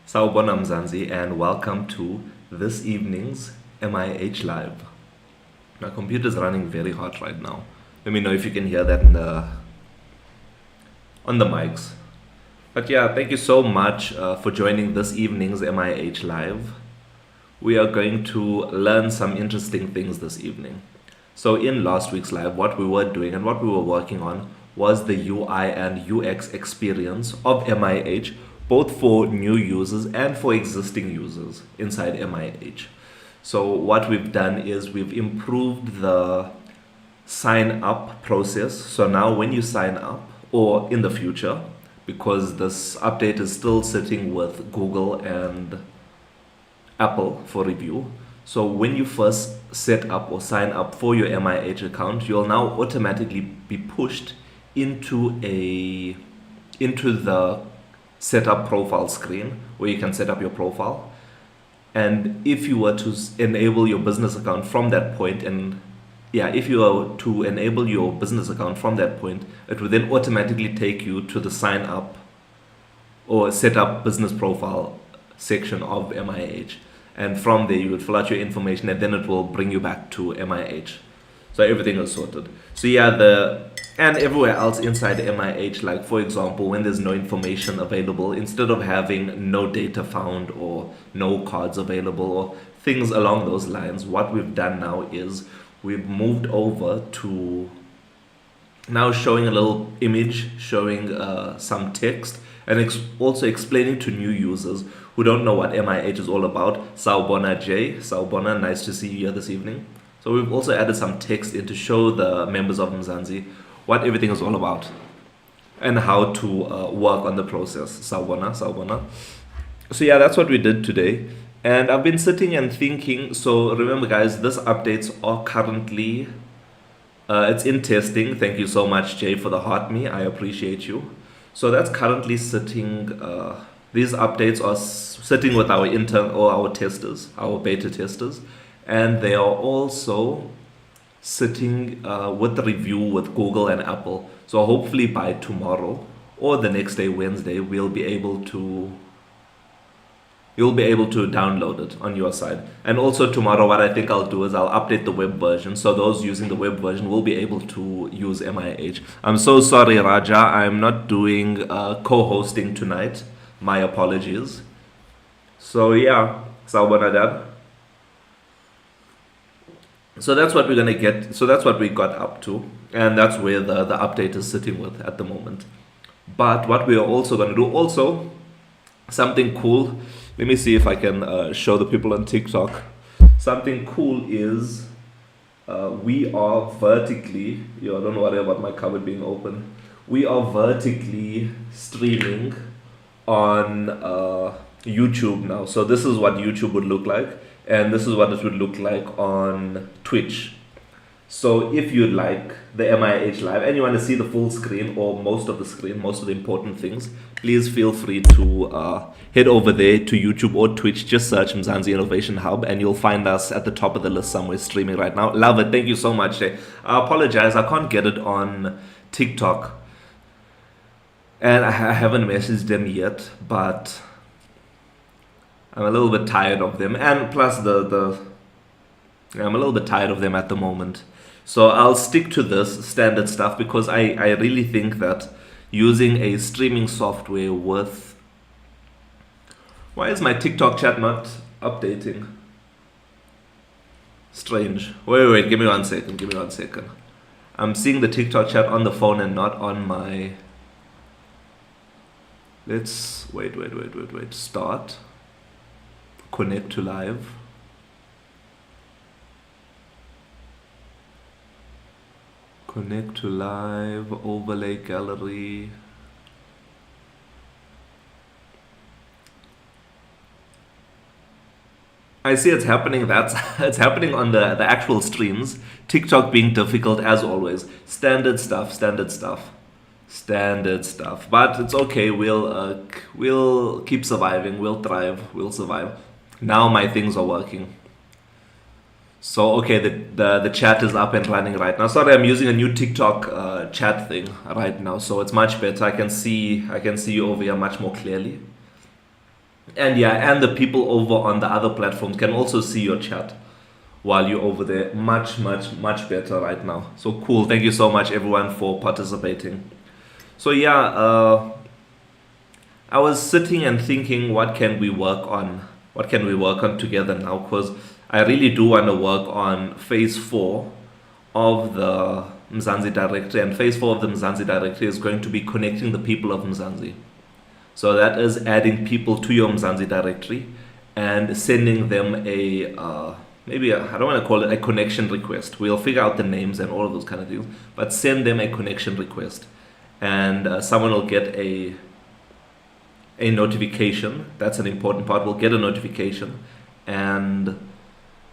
Sawubona Mzansi, and welcome to this evening's MIH Live. My computer's running very hot right now. Let me know if you can hear that on the mics. But yeah, thank you so much for joining this evening's MIH Live. We are going to learn some interesting things this evening. So in last week's live, what we were doing and what we were working on was the UI and UX experience of MIH, both for new users and for existing users inside MIH. So what we've done is we've improved the sign up process. So now when you sign up, or in the future, because this update is still sitting with Google and Apple for review. So when you first set up or sign up for your MIH account, you'll now automatically be pushed into the setup profile screen where you can set up your profile. And if you were to enable your business account from that point, if you were to enable your business account from that point, it would then automatically take you to the sign up or set up business profile section of MIH. And from there, you would fill out your information and then it will bring you back to MIH. So everything is sorted. So yeah, and everywhere else inside MIH, like for example, when there's no information available, instead of having no data found or no cards available or things along those lines, what we've done now is we've moved over to now showing a little image, showing some text, and also explaining to new users who don't know what MIH is all about. Sawubona Jay, Sawubona, nice to see you here this evening. So we've also added some text in to show the members of Mzansi what everything is all about and how to work on the process. Sawubona, Sawubona. So yeah, that's what we did today. And I've been sitting and thinking, so remember guys, these updates are currently, it's in testing. Thank you so much, Jay, for the heart me. I appreciate you. So that's currently sitting, these updates are sitting with our intern or our testers, our beta testers. And they are also sitting with the review with Google and Apple. So hopefully by tomorrow or the next day, Wednesday, you'll be able to download it on your side. And also tomorrow, what I think I'll do is I'll update the web version. So those using the web version will be able to use MIH. I'm so sorry, Raja. I'm not doing co-hosting tonight. My apologies. So yeah, Sawubona Dad. So that's what we're gonna get. So that's what we got up to, and that's where the update is sitting with at the moment. But what we are also gonna do, also something cool. Let me see if I can show the people on TikTok. Something cool is we are vertically. Don't worry about my cupboard being open. We are vertically streaming on YouTube now. So this is what YouTube would look like. And this is what it would look like on Twitch. So if you'd like the MIH Live and you want to see the full screen or most of the screen, most of the important things, please feel free to head over there to YouTube or Twitch. Just search Mzansi Innovation Hub and you'll find us at the top of the list somewhere streaming right now. Love it. Thank you so much. I apologize. I can't get it on TikTok. And I haven't messaged them yet, but I'm a little bit tired of them, and plus I'm a little bit tired of them at the moment. So I'll stick to this standard stuff because I really think that using a streaming software with... Why is my TikTok chat not updating? Strange. Wait, give me 1 second. I'm seeing the TikTok chat on the phone and not on my... Let's... Wait. Start. Connect to live. Connect to live, overlay gallery. I see it's happening. It's happening on the actual streams. TikTok being difficult as always. Standard stuff. But it's okay. We'll keep surviving. We'll thrive. We'll survive. Now my things are working. So okay, the chat is up and running right now. Sorry, I'm using a new TikTok chat thing right now, so it's much better. I can see you over here much more clearly. And yeah, and the people over on the other platforms can also see your chat while you're over there. Much, much, much better right now. So cool. Thank you so much, everyone, for participating. So yeah, I was sitting and thinking, what can we work on? What can we work on together now? Because I really do want to work on phase 4 of the Mzansi directory, and phase 4 of the Mzansi directory is going to be connecting the people of Mzansi. So that is adding people to your Mzansi directory and sending them a maybe I don't want to call it a connection request. We'll figure out the names and all of those kind of things, but send them a connection request, and someone will get a notification. That's an important part. We'll get a notification, and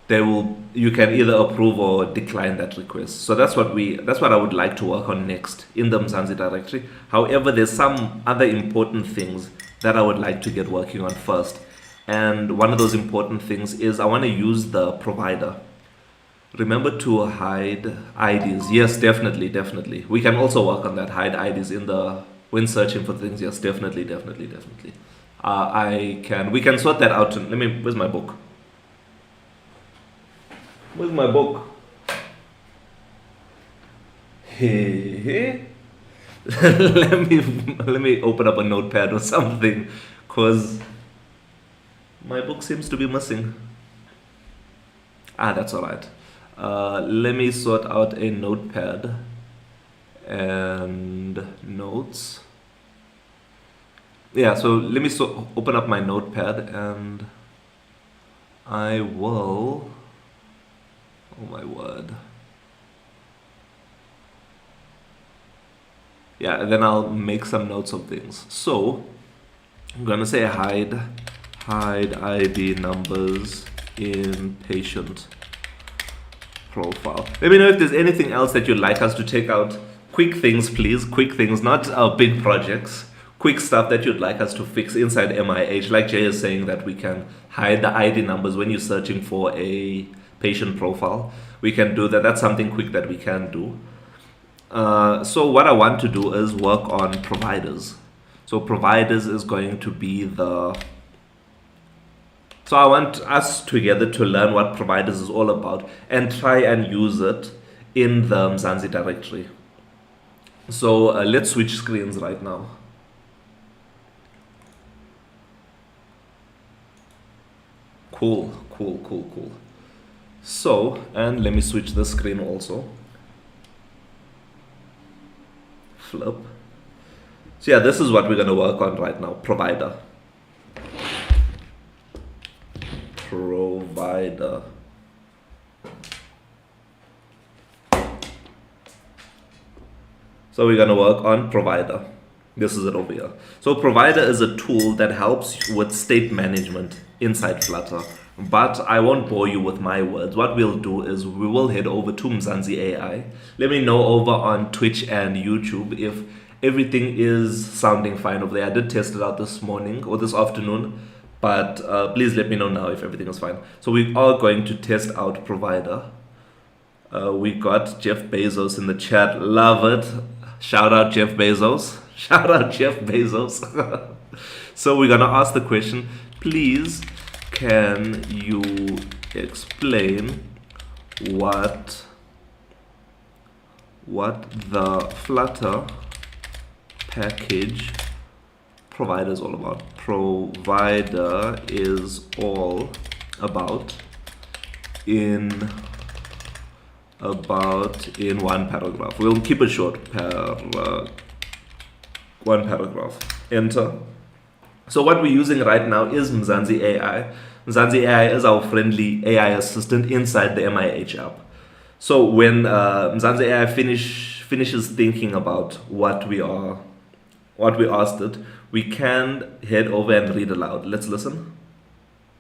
you can either approve or decline that request. So that's what I would like to work on next in the Mzansi directory. However, there's some other important things that I would like to get working on first. And one of those important things is I want to use the provider. Remember to hide IDs. Yes, definitely. We can also work on that. Hide IDs when searching for things. Yes, definitely. We can sort that out. Where's my book? Where's my book? Hey. let me open up a notepad or something, cause my book seems to be missing. That's alright. Let me sort out a notepad and notes. Yeah, so let me open up my notepad, and I will. Oh my word. Yeah, and then I'll make some notes of things. So I'm gonna say hide ID numbers in patient profile. Let me know if there's anything else that you'd like us to take out. Quick things, please. Quick things, not our big projects. Quick stuff that you'd like us to fix inside MIH. Like Jay is saying, that we can hide the ID numbers when you're searching for a patient profile. We can do that. That's something quick that we can do. So what I want to do is work on providers. So providers is going to be so I want us together to learn what providers is all about and try and use it in the Mzansi directory. So let's switch screens right now. Cool. So, and let me switch the screen also. Flip. So yeah, this is what we're going to work on right now. Provider. So we're going to work on provider. This is it over here. So provider is a tool that helps with state management inside Flutter. But I won't bore you with my words. What we'll do is we will head over to Mzansi AI. Let me know over on Twitch and YouTube if everything is sounding fine over there. I did test it out this morning or this afternoon, but please let me know now if everything is fine. So we are going to test out provider. We got Jeff Bezos in the chat. Love it. Shout out Jeff Bezos. Shout out Jeff Bezos. So we're going to ask the question, please, can you explain what the Flutter package provider is all about? Provider is all about in one paragraph. We'll keep it short. One paragraph. Enter. So what we're using right now is Mzansi AI. Mzansi AI is our friendly AI assistant inside the MIH app. So when Mzansi AI finishes thinking about what we asked it, we can head over and read aloud. Let's listen.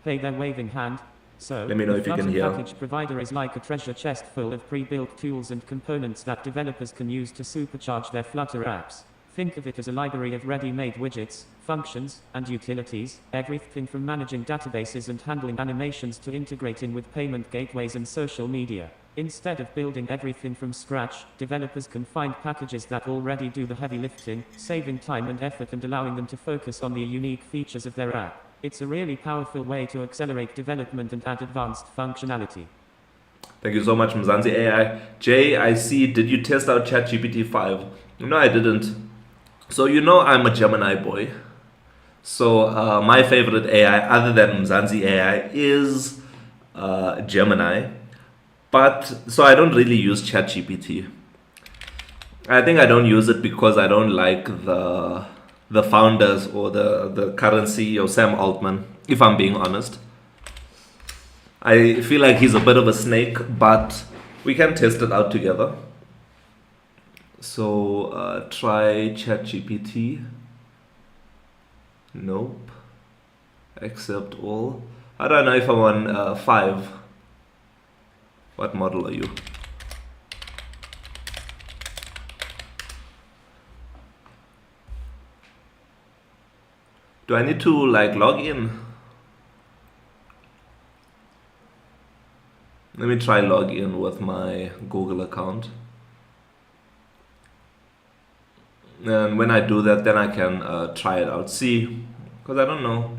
Hey there, waving hand. So, let me know if you can hear. The package provider is like a treasure chest full of pre-built tools and components that developers can use to supercharge their Flutter apps. Think of it as a library of ready-made widgets, functions, and utilities, everything from managing databases and handling animations to integrating with payment gateways and social media. Instead of building everything from scratch, developers can find packages that already do the heavy lifting, saving time and effort and allowing them to focus on the unique features of their app. It's a really powerful way to accelerate development and add advanced functionality. Thank you so much, Mzansi AI. Jay, I see, did you test out ChatGPT 5? No, I didn't. So, I'm a Gemini boy. So, my favorite AI, other than Mzansi AI, is Gemini. But, so I don't really use ChatGPT. I think I don't use it because I don't like the founders or the current CEO, Sam Altman, if I'm being honest. I feel like he's a bit of a snake, but we can test it out together. So try ChatGPT. Nope. Accept all. I don't know if I'm on 5. What model are you? Do I need to log in? Let me try log in with my Google account. And when I do that, then I can try it out. See, because I don't know.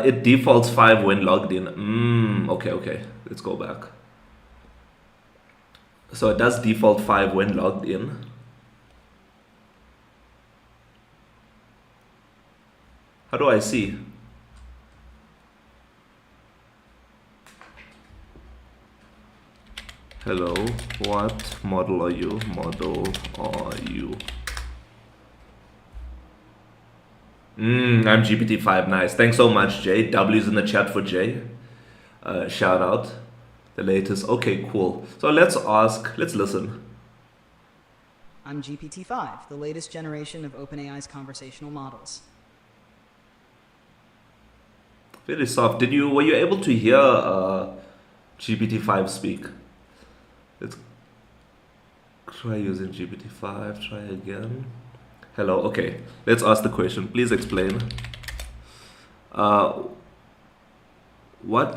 It defaults 5 when logged in. Okay. Let's go back. So it does default 5 when logged in. How do I see? Hello, what model are you? I'm GPT-5, nice. Thanks so much, Jay. W's in the chat for Jay. Shout out. The latest. Okay, cool. So let's listen. I'm GPT-5, the latest generation of OpenAI's conversational models. Very soft. Were you able to hear GPT-5 speak? Let's try using GPT-5. Try again. Hello. Okay. Let's ask the question. Please explain. What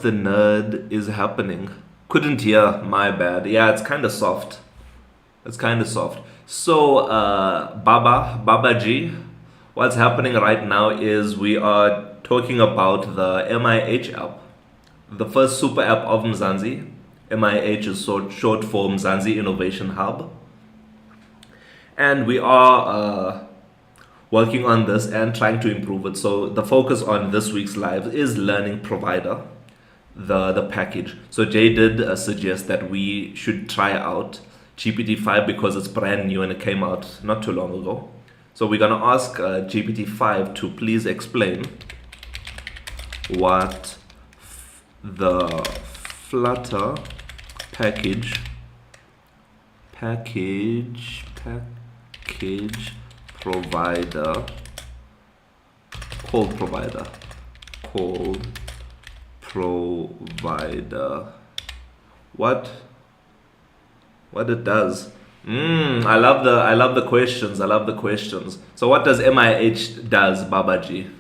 the nerd is happening? Couldn't hear. My bad. Yeah, it's kind of soft. So, Baba G, what's happening right now is we are talking about the MIH app, the first super app of Mzansi. MIH is short for Mzansi Innovation Hub. And we are working on this and trying to improve it. So the focus on this week's live is learning provider, the package. So Jay did suggest that we should try out GPT-5 because it's brand new and it came out not too long ago. So we're going to ask GPT-5 to please explain what the Flutter package provider called provider what it does. I love the questions. So what does MIH does, Babaji?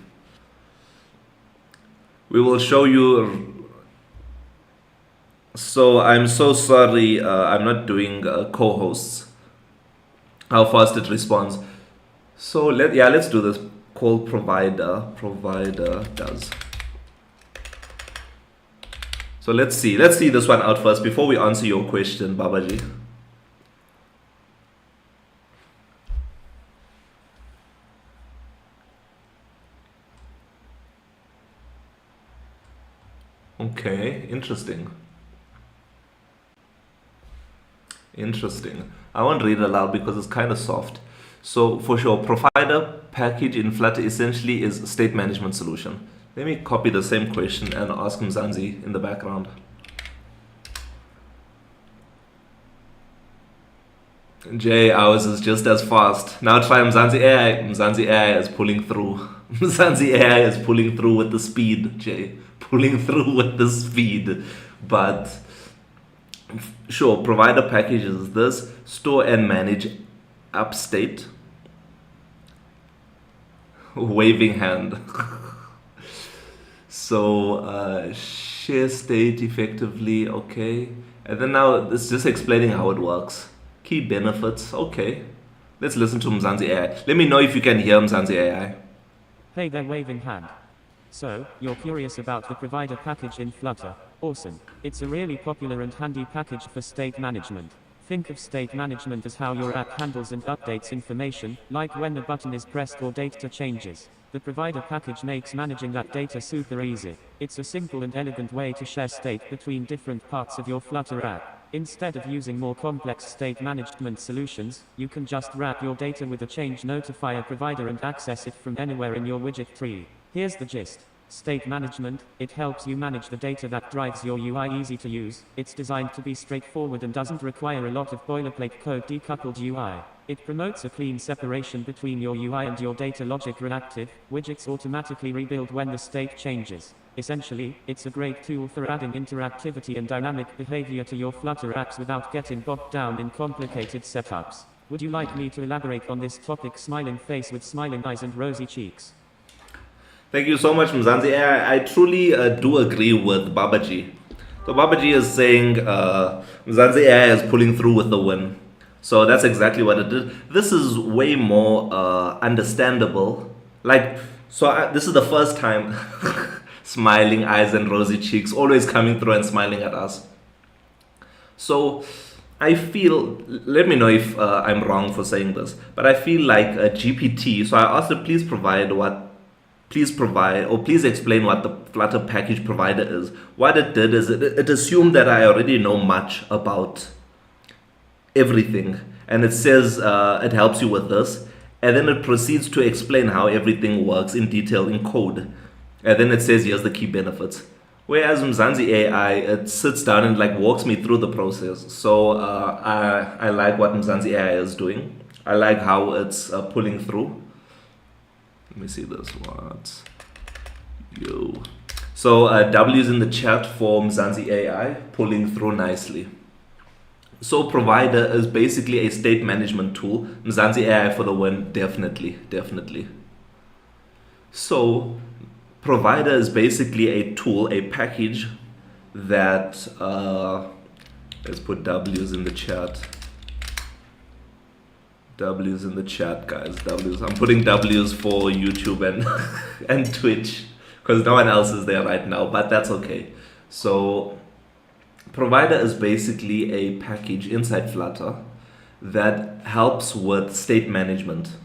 We will show you. So I'm so sorry, I'm not doing co-hosts. How fast it responds. So let's do this. Call provider does. So let's see this one out first before we answer your question, Babaji. Okay, interesting. I won't read it aloud because it's kind of soft. So for sure, provider package in Flutter essentially is a state management solution. Let me copy the same question and ask Mzansi in the background. Jay, ours is just as fast. Now try Mzansi AI. Mzansi AI is pulling through. Mzansi AI is pulling through with the speed, Jay. Pulling through with the speed. But sure, provider package is this. Store and manage app state. Waving hand. So share state effectively, okay. And then now it's just explaining how it works. Key benefits, okay. Let's listen to Mzansi AI. Let me know if you can hear Mzansi AI. Hey, they're waving hand. So, you're curious about the provider package in Flutter. Awesome. It's a really popular and handy package for state management. Think of state management as how your app handles and updates information, like when a button is pressed or data changes. The provider package makes managing that data super easy. It's a simple and elegant way to share state between different parts of your Flutter app. Instead of using more complex state management solutions, you can just wrap your data with a change notifier provider and access it from anywhere in your widget tree. Here's the gist. State management, it helps you manage the data that drives your UI easy to use. It's designed to be straightforward and doesn't require a lot of boilerplate code decoupled UI. It promotes a clean separation between your UI and your data logic reactive. Widgets automatically rebuild when the state changes. Essentially, it's a great tool for adding interactivity and dynamic behavior to your Flutter apps without getting bogged down in complicated setups. Would you like me to elaborate on this topic? Smiling face with smiling eyes and rosy cheeks. Thank you so much, Mzansi. I truly do agree with Babaji. So Babaji is saying Mzansi AI is pulling through with the win. So that's exactly what it did. This is way more understandable. This is the first time smiling eyes and rosy cheeks always coming through and smiling at us. So I feel, let me know if I'm wrong for saying this, but I feel like a GPT. So I asked her, please explain what the Flutter package provider is. What it did is it assumed that I already know much about everything, and it says it helps you with this, and then it proceeds to explain how everything works in detail in code, and then it says here's the key benefits. Whereas Mzansi AI, it sits down and walks me through the process. So I like what Mzansi AI is doing. I like how it's pulling through. Let me see this. What? Yo. So W's in the chat for Mzansi AI, pulling through nicely. So provider is basically a state management tool. Mzansi AI for the win, definitely. So provider is basically a tool, a package that, let's put W's in the chat. W's in the chat, guys. W's. I'm putting W's for YouTube and and Twitch because no one else is there right now, but that's okay. So provider is basically a package inside Flutter that helps with state management.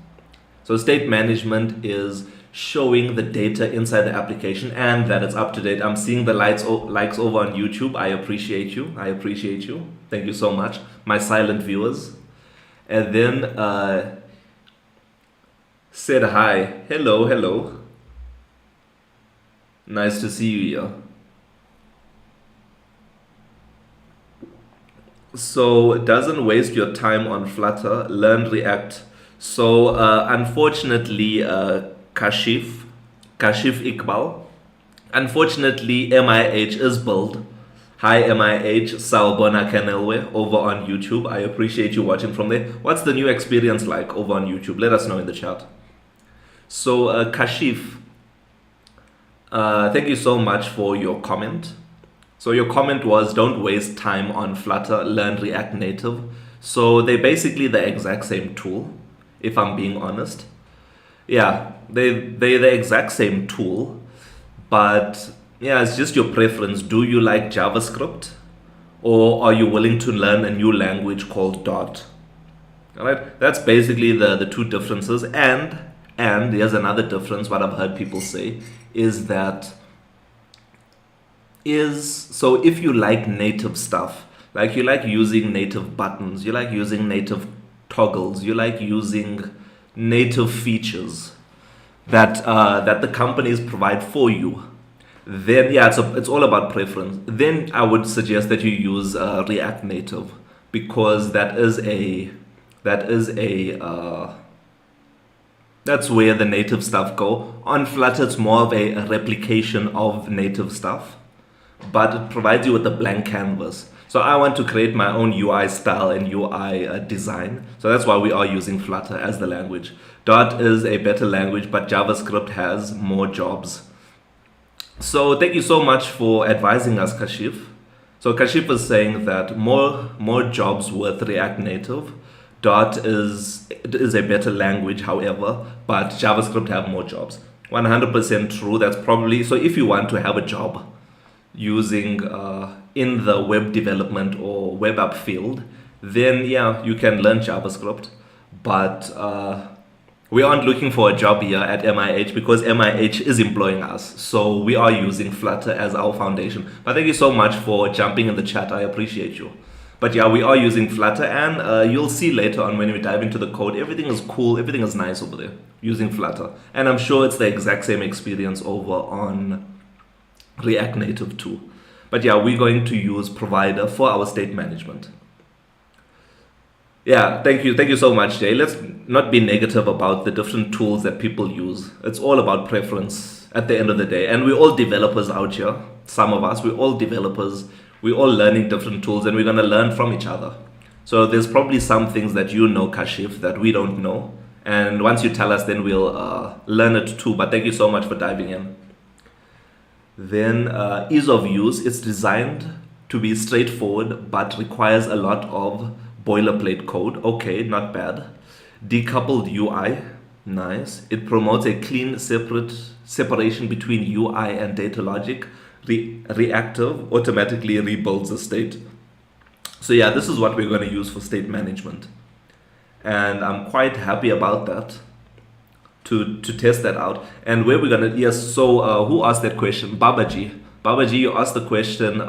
So state management is showing the data inside the application and that it's up to date. I'm seeing the likes over on YouTube. I appreciate you. Thank you so much, my silent viewers. And then said hi. Hello. Nice to see you here. So it doesn't waste your time on Flutter. Learn React. So unfortunately, Kashif Iqbal. Unfortunately, MIH is built. Hi MIH, Sawubona Kanelwe over on YouTube. I appreciate you watching from there. What's the new experience like over on YouTube? Let us know in the chat. So Kashif, thank you so much for your comment. So your comment was, don't waste time on Flutter, learn React Native. So they're basically the exact same tool, if I'm being honest. Yeah, they're the exact same tool, but yeah, it's just your preference. Do you like JavaScript, or are you willing to learn a new language called Dart? All right, that's basically the two differences. And here's another difference. What I've heard people say is so if you like native stuff, like you like using native buttons, you like using native toggles, you like using native features that the companies provide for you, then yeah, it's all about preference. Then I would suggest that you use React Native, because that's where the native stuff go. On Flutter, it's more of a replication of native stuff, but it provides you with a blank canvas. So I want to create my own UI style and UI design. So that's why we are using Flutter as the language. Dart is a better language, but JavaScript has more jobs. So thank you so much for advising us, Kashif. So Kashif is saying that more jobs with React Native. Dart is a better language, however, but JavaScript have more jobs. 100% true. That's probably so. If you want to have a job using in the web development or web app field, then yeah, you can learn JavaScript. But we aren't looking for a job here at MIH because MIH is employing us. So we are using Flutter as our foundation. But thank you so much for jumping in the chat. I appreciate you. But yeah, we are using Flutter, and you'll see later on when we dive into the code, everything is cool, everything is nice over there using Flutter. And I'm sure it's the exact same experience over on React Native too. But yeah, we're going to use Provider for our state management. Yeah, thank you so much, Jay. Let's not be negative about the different tools that people use. It's all about preference at the end of the day. And we're all developers out here. Some of us, we're all developers. We're all learning different tools, and we're going to learn from each other. So there's probably some things that you know, Kashif, that we don't know. And once you tell us, then we'll learn it too. But thank you so much for diving in. Then ease of use. It's designed to be straightforward, but requires a lot of boilerplate code. Okay, not bad. Decoupled UI. Nice. It promotes a clean separation between UI and data logic. Reactive automatically rebuilds the state. So yeah, this is what we're going to use for state management, and I'm quite happy about that to test that out. And where we're gonna, yes, so who asked that question? Babaji, you asked the question,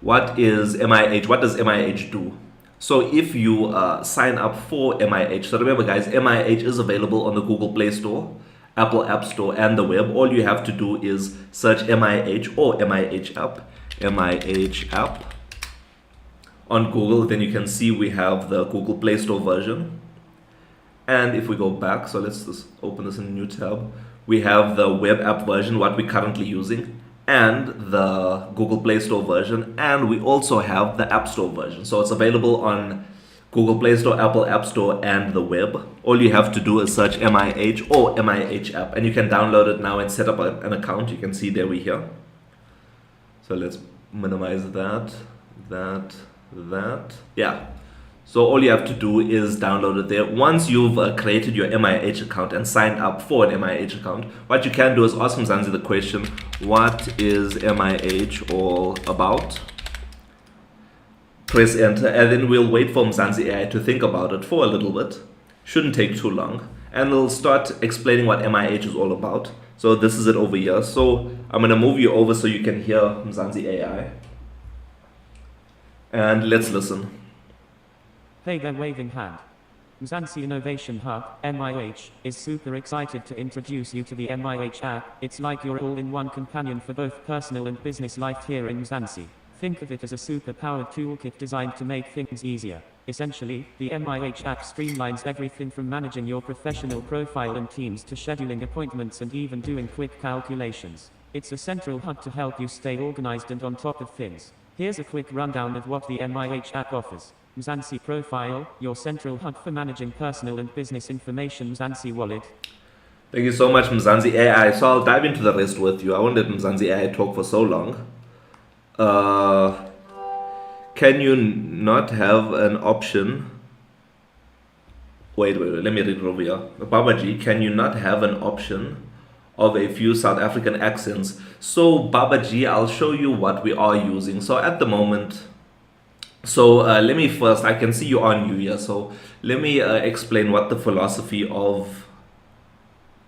what is MIH? What does MIH do? So if you sign up for MIH, so remember guys, MIH is available on the Google Play Store, Apple App Store, and the web. All you have to do is search MIH or MIH app on Google. Then you can see we have the Google Play Store version. And if we go back, so let's just open this in a new tab. We have the web app version, what we're currently using, and the Google Play Store version. And we also have the App Store version. So it's available on Google Play Store, Apple App Store, and the web. All you have to do is search MIH or MIH app, and you can download it now and set up an account. You can see there we here. So let's minimize that. Yeah. So all you have to do is download it there. Once you've created your MIH account and signed up for an MIH account, what you can do is ask Mzansi the question, what is MIH all about? Press enter, and then we'll wait for Mzansi AI to think about it for a little bit. Shouldn't take too long. And we'll start explaining what MIH is all about. So this is it over here. So I'm going to move you over so you can hear Mzansi AI. And let's listen. Hey there, waving hand. Mzansi Innovation Hub, MIH, is super excited to introduce you to the MIH app. It's like your all-in-one companion for both personal and business life here in Mzansi. Think of it as a super-powered toolkit designed to make things easier. Essentially, the MIH app streamlines everything from managing your professional profile and teams to scheduling appointments and even doing quick calculations. It's a central hub to help you stay organized and on top of things. Here's a quick rundown of what the MIH app offers. Mzansi Profile, your central hub for managing personal and business information. Mzansi Wallet. Thank you so much, Mzansi AI. So I'll dive into the rest with you. I won't let Mzansi AI talk for so long. Can you not have an option? Wait, let me read it over here. Babaji, can you not have an option of a few South African accents? So Babaji, I'll show you what we are using. So at the moment, let me first, I can see you are new here. So let me explain what the philosophy of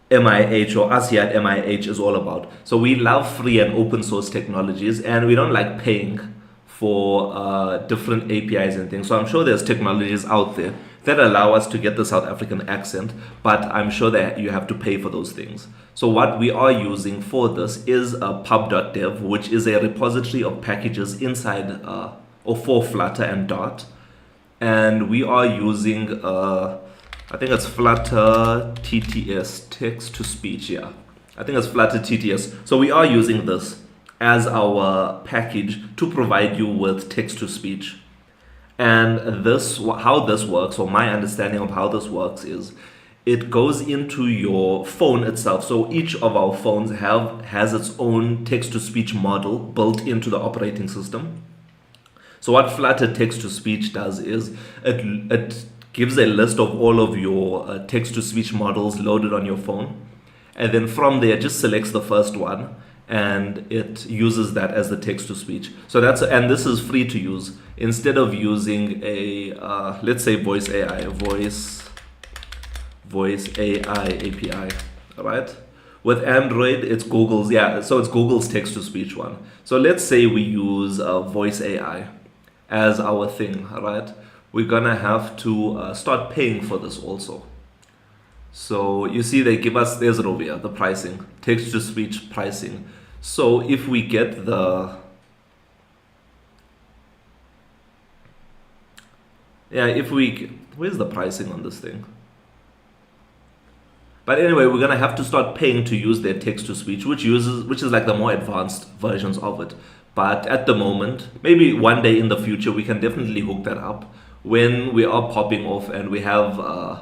MIH or us here at MIH is all about. So we love free and open source technologies, and we don't like paying for different APIs and things. So I'm sure there's technologies out there that allow us to get the South African accent, but I'm sure that you have to pay for those things. So what we are using for this is pub.dev, which is a repository of packages inside or for Flutter and Dart. And we are using I think it's Flutter TTS, text to speech, yeah. I think it's Flutter TTS. So we are using this as our package to provide you with text to speech. And this, how this works, or my understanding of how this works is, it goes into your phone itself. So each of our phones has its own text to speech model built into the operating system. So what Flutter text to speech does is it gives a list of all of your text-to-speech models loaded on your phone, and then from there just selects the first one, and it uses that as the text to speech. So and this is free to use. Instead of using a let's say voice AI API, right? With Android, it's Google's, so it's Google's text to speech one. So let's say we use voice AI as our thing, right? We're gonna have to start paying for this also. So you see they give us, there's it over here, the pricing, text to speech pricing. So if we get where's the pricing on this thing? But anyway, we're gonna have to start paying to use their text to speech, which is like the more advanced versions of it. But at the moment, maybe one day in the future, we can definitely hook that up when we are popping off and we have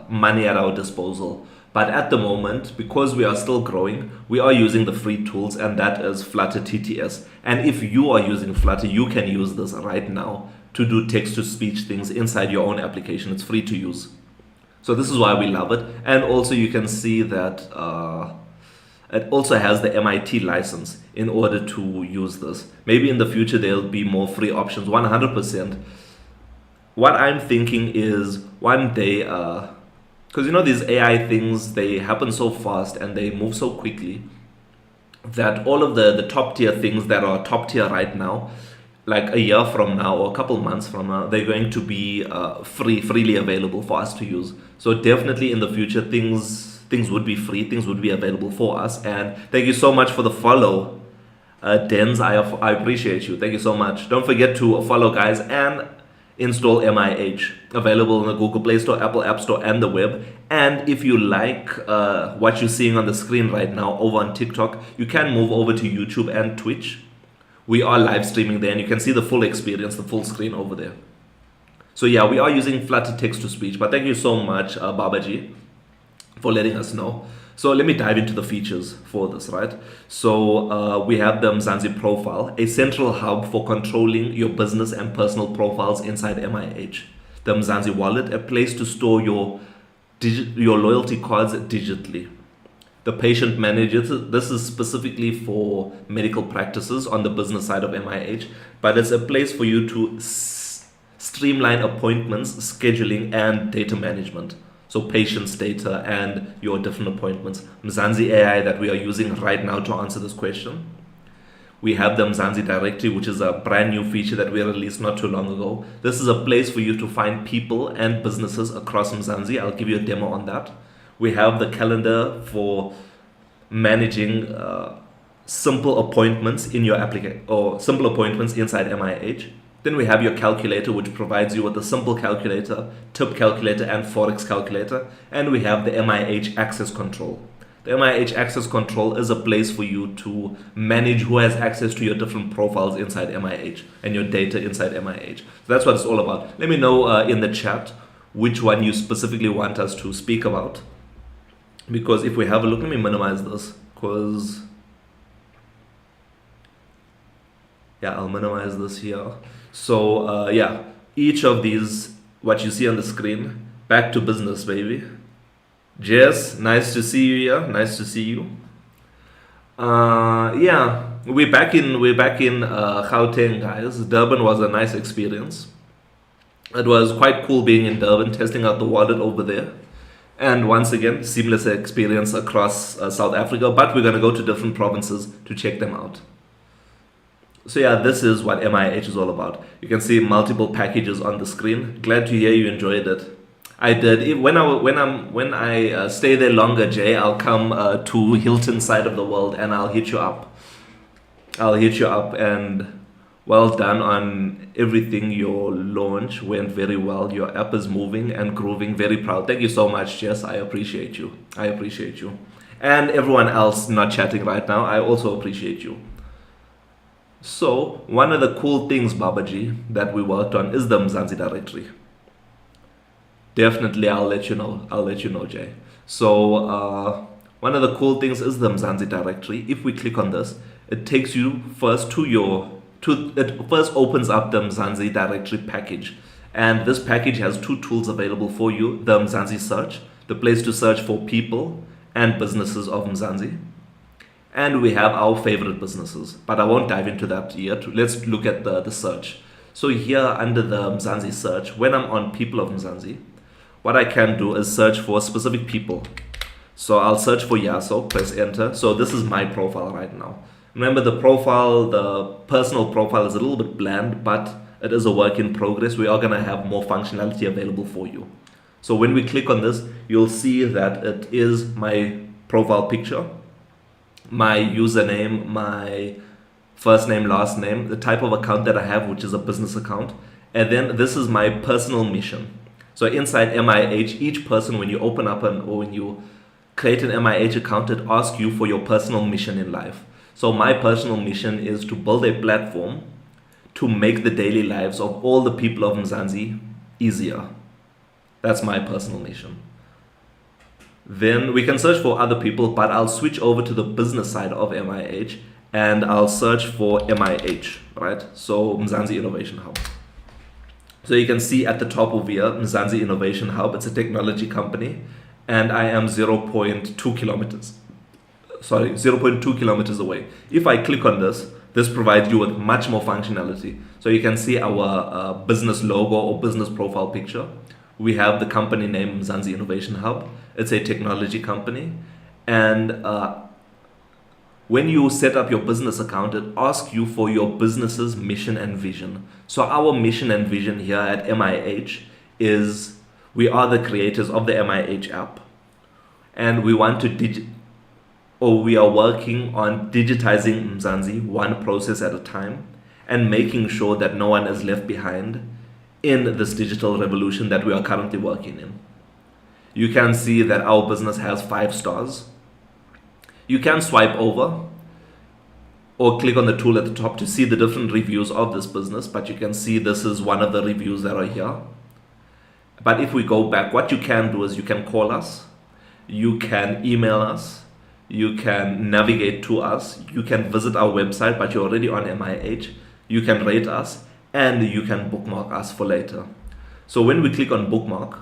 money at our disposal. But at the moment, because we are still growing, we are using the free tools, and that is Flutter TTS. And if you are using Flutter, you can use this right now to do text to speech things inside your own application. It's free to use. So this is why we love it. And also you can see that it also has the MIT license in order to use this. Maybe in the future there'll be more free options, 100%. What I'm thinking is one day, because you know these AI things, they happen so fast and they move so quickly that all of the top tier things that are top tier right now, like a year from now or a couple months from now, they're going to be freely available for us to use. So definitely in the future, things would be free, things would be available for us. And thank you so much for the follow, Dens. I appreciate you. Thank you so much. Don't forget to follow, guys, and install MIH, available in the Google Play Store, Apple App Store, and the web. And if you like what you're seeing on the screen right now over on TikTok, you can move over to YouTube and Twitch. We are live streaming there, and you can see the full experience, the full screen over there. So yeah, we are using Flutter text to speech, but thank you so much, Babaji, for letting us know. So let me dive into the features for this, right? So we have the Mzansi profile, a central hub for controlling your business and personal profiles inside MIH. The Mzansi wallet, a place to store your loyalty cards digitally. The patient manager, this is specifically for medical practices on the business side of MIH, but it's a place for you to streamline appointments, scheduling, and data management. So patients' data and your different appointments. Mzansi AI that we are using right now to answer this question. We have the Mzansi Directory, which is a brand new feature that we released not too long ago. This is a place for you to find people and businesses across Mzansi. I'll give you a demo on that. We have the calendar for managing simple appointments in your application, or simple appointments inside MIH. Then we have your calculator, which provides you with a simple calculator, tip calculator, and forex calculator. And we have the MIH access control. The MIH access control is a place for you to manage who has access to your different profiles inside MIH and your data inside MIH. So that's what it's all about. Let me know in the chat which one you specifically want us to speak about. Because if we have a look, let me minimize this, because I'll minimize this here. So each of these, what you see on the screen, back to business, baby. Jess, nice to see you here. Nice to see you. We're back in Gauteng, guys. Durban was a nice experience. It was quite cool being in Durban, testing out the wallet over there. And once again, seamless experience across South Africa, but we're going to go to different provinces to check them out. So yeah, this is what MIH is all about. You can see multiple packages on the screen. Glad to hear you enjoyed it. I did. When I stay there longer, Jay, I'll come to Hilton side of the world and I'll hit you up. And well done on everything. Your launch went very well. Your app is moving and grooving. Very proud. Thank you so much, Jess. I appreciate you. And everyone else not chatting right now, I also appreciate you. So one of the cool things, Babaji, that we worked on is the Mzansi Directory. Definitely, I'll let you know, Jay. So one of the cool things is the Mzansi Directory. If we click on this, it takes you first it first opens up the Mzansi Directory package. And this package has two tools available for you: the Mzansi Search, the place to search for people and businesses of Mzansi. And we have our favorite businesses, but I won't dive into that yet. Let's look at the search. So here under the Mzansi search, when I'm on people of Mzansi, what I can do is search for specific people. So I'll search for Yaso, press enter. So this is my profile right now. Remember the personal profile is a little bit bland, but it is a work in progress. We are gonna have more functionality available for you. So when we click on this, you'll see that it is my profile picture, my username, my first name, last name, the type of account that I have, which is a business account. And then this is my personal mission. So inside MIH, each person, when you open up or when you create an MIH account, it asks you for your personal mission in life. So my personal mission is to build a platform to make the daily lives of all the people of Mzansi easier. That's my personal mission. Then we can search for other people, but I'll switch over to the business side of MIH and I'll search for MIH, right? So Mzansi Innovation Hub. So you can see at the top over here, Mzansi Innovation Hub, it's a technology company, and I am 0.2 kilometers. 0.2 kilometers away. If I click on this, this provides you with much more functionality. So you can see our business logo or business profile picture. We have the company name Mzansi Innovation Hub. It's a technology company. And when you set up your business account, it asks you for your business's mission and vision. So our mission and vision here at MIH is we are the creators of the MIH app. And we want to we are working on digitizing Mzansi one process at a time and making sure that no one is left behind in this digital revolution that we are currently working in. You can see that our business has 5 stars. You can swipe over or click on the tool at the top to see the different reviews of this business, but you can see this is one of the reviews that are here. But if we go back, what you can do is you can call us, you can email us, you can navigate to us, you can visit our website, but you're already on MIH, you can rate us, and you can bookmark us for later. So when we click on bookmark,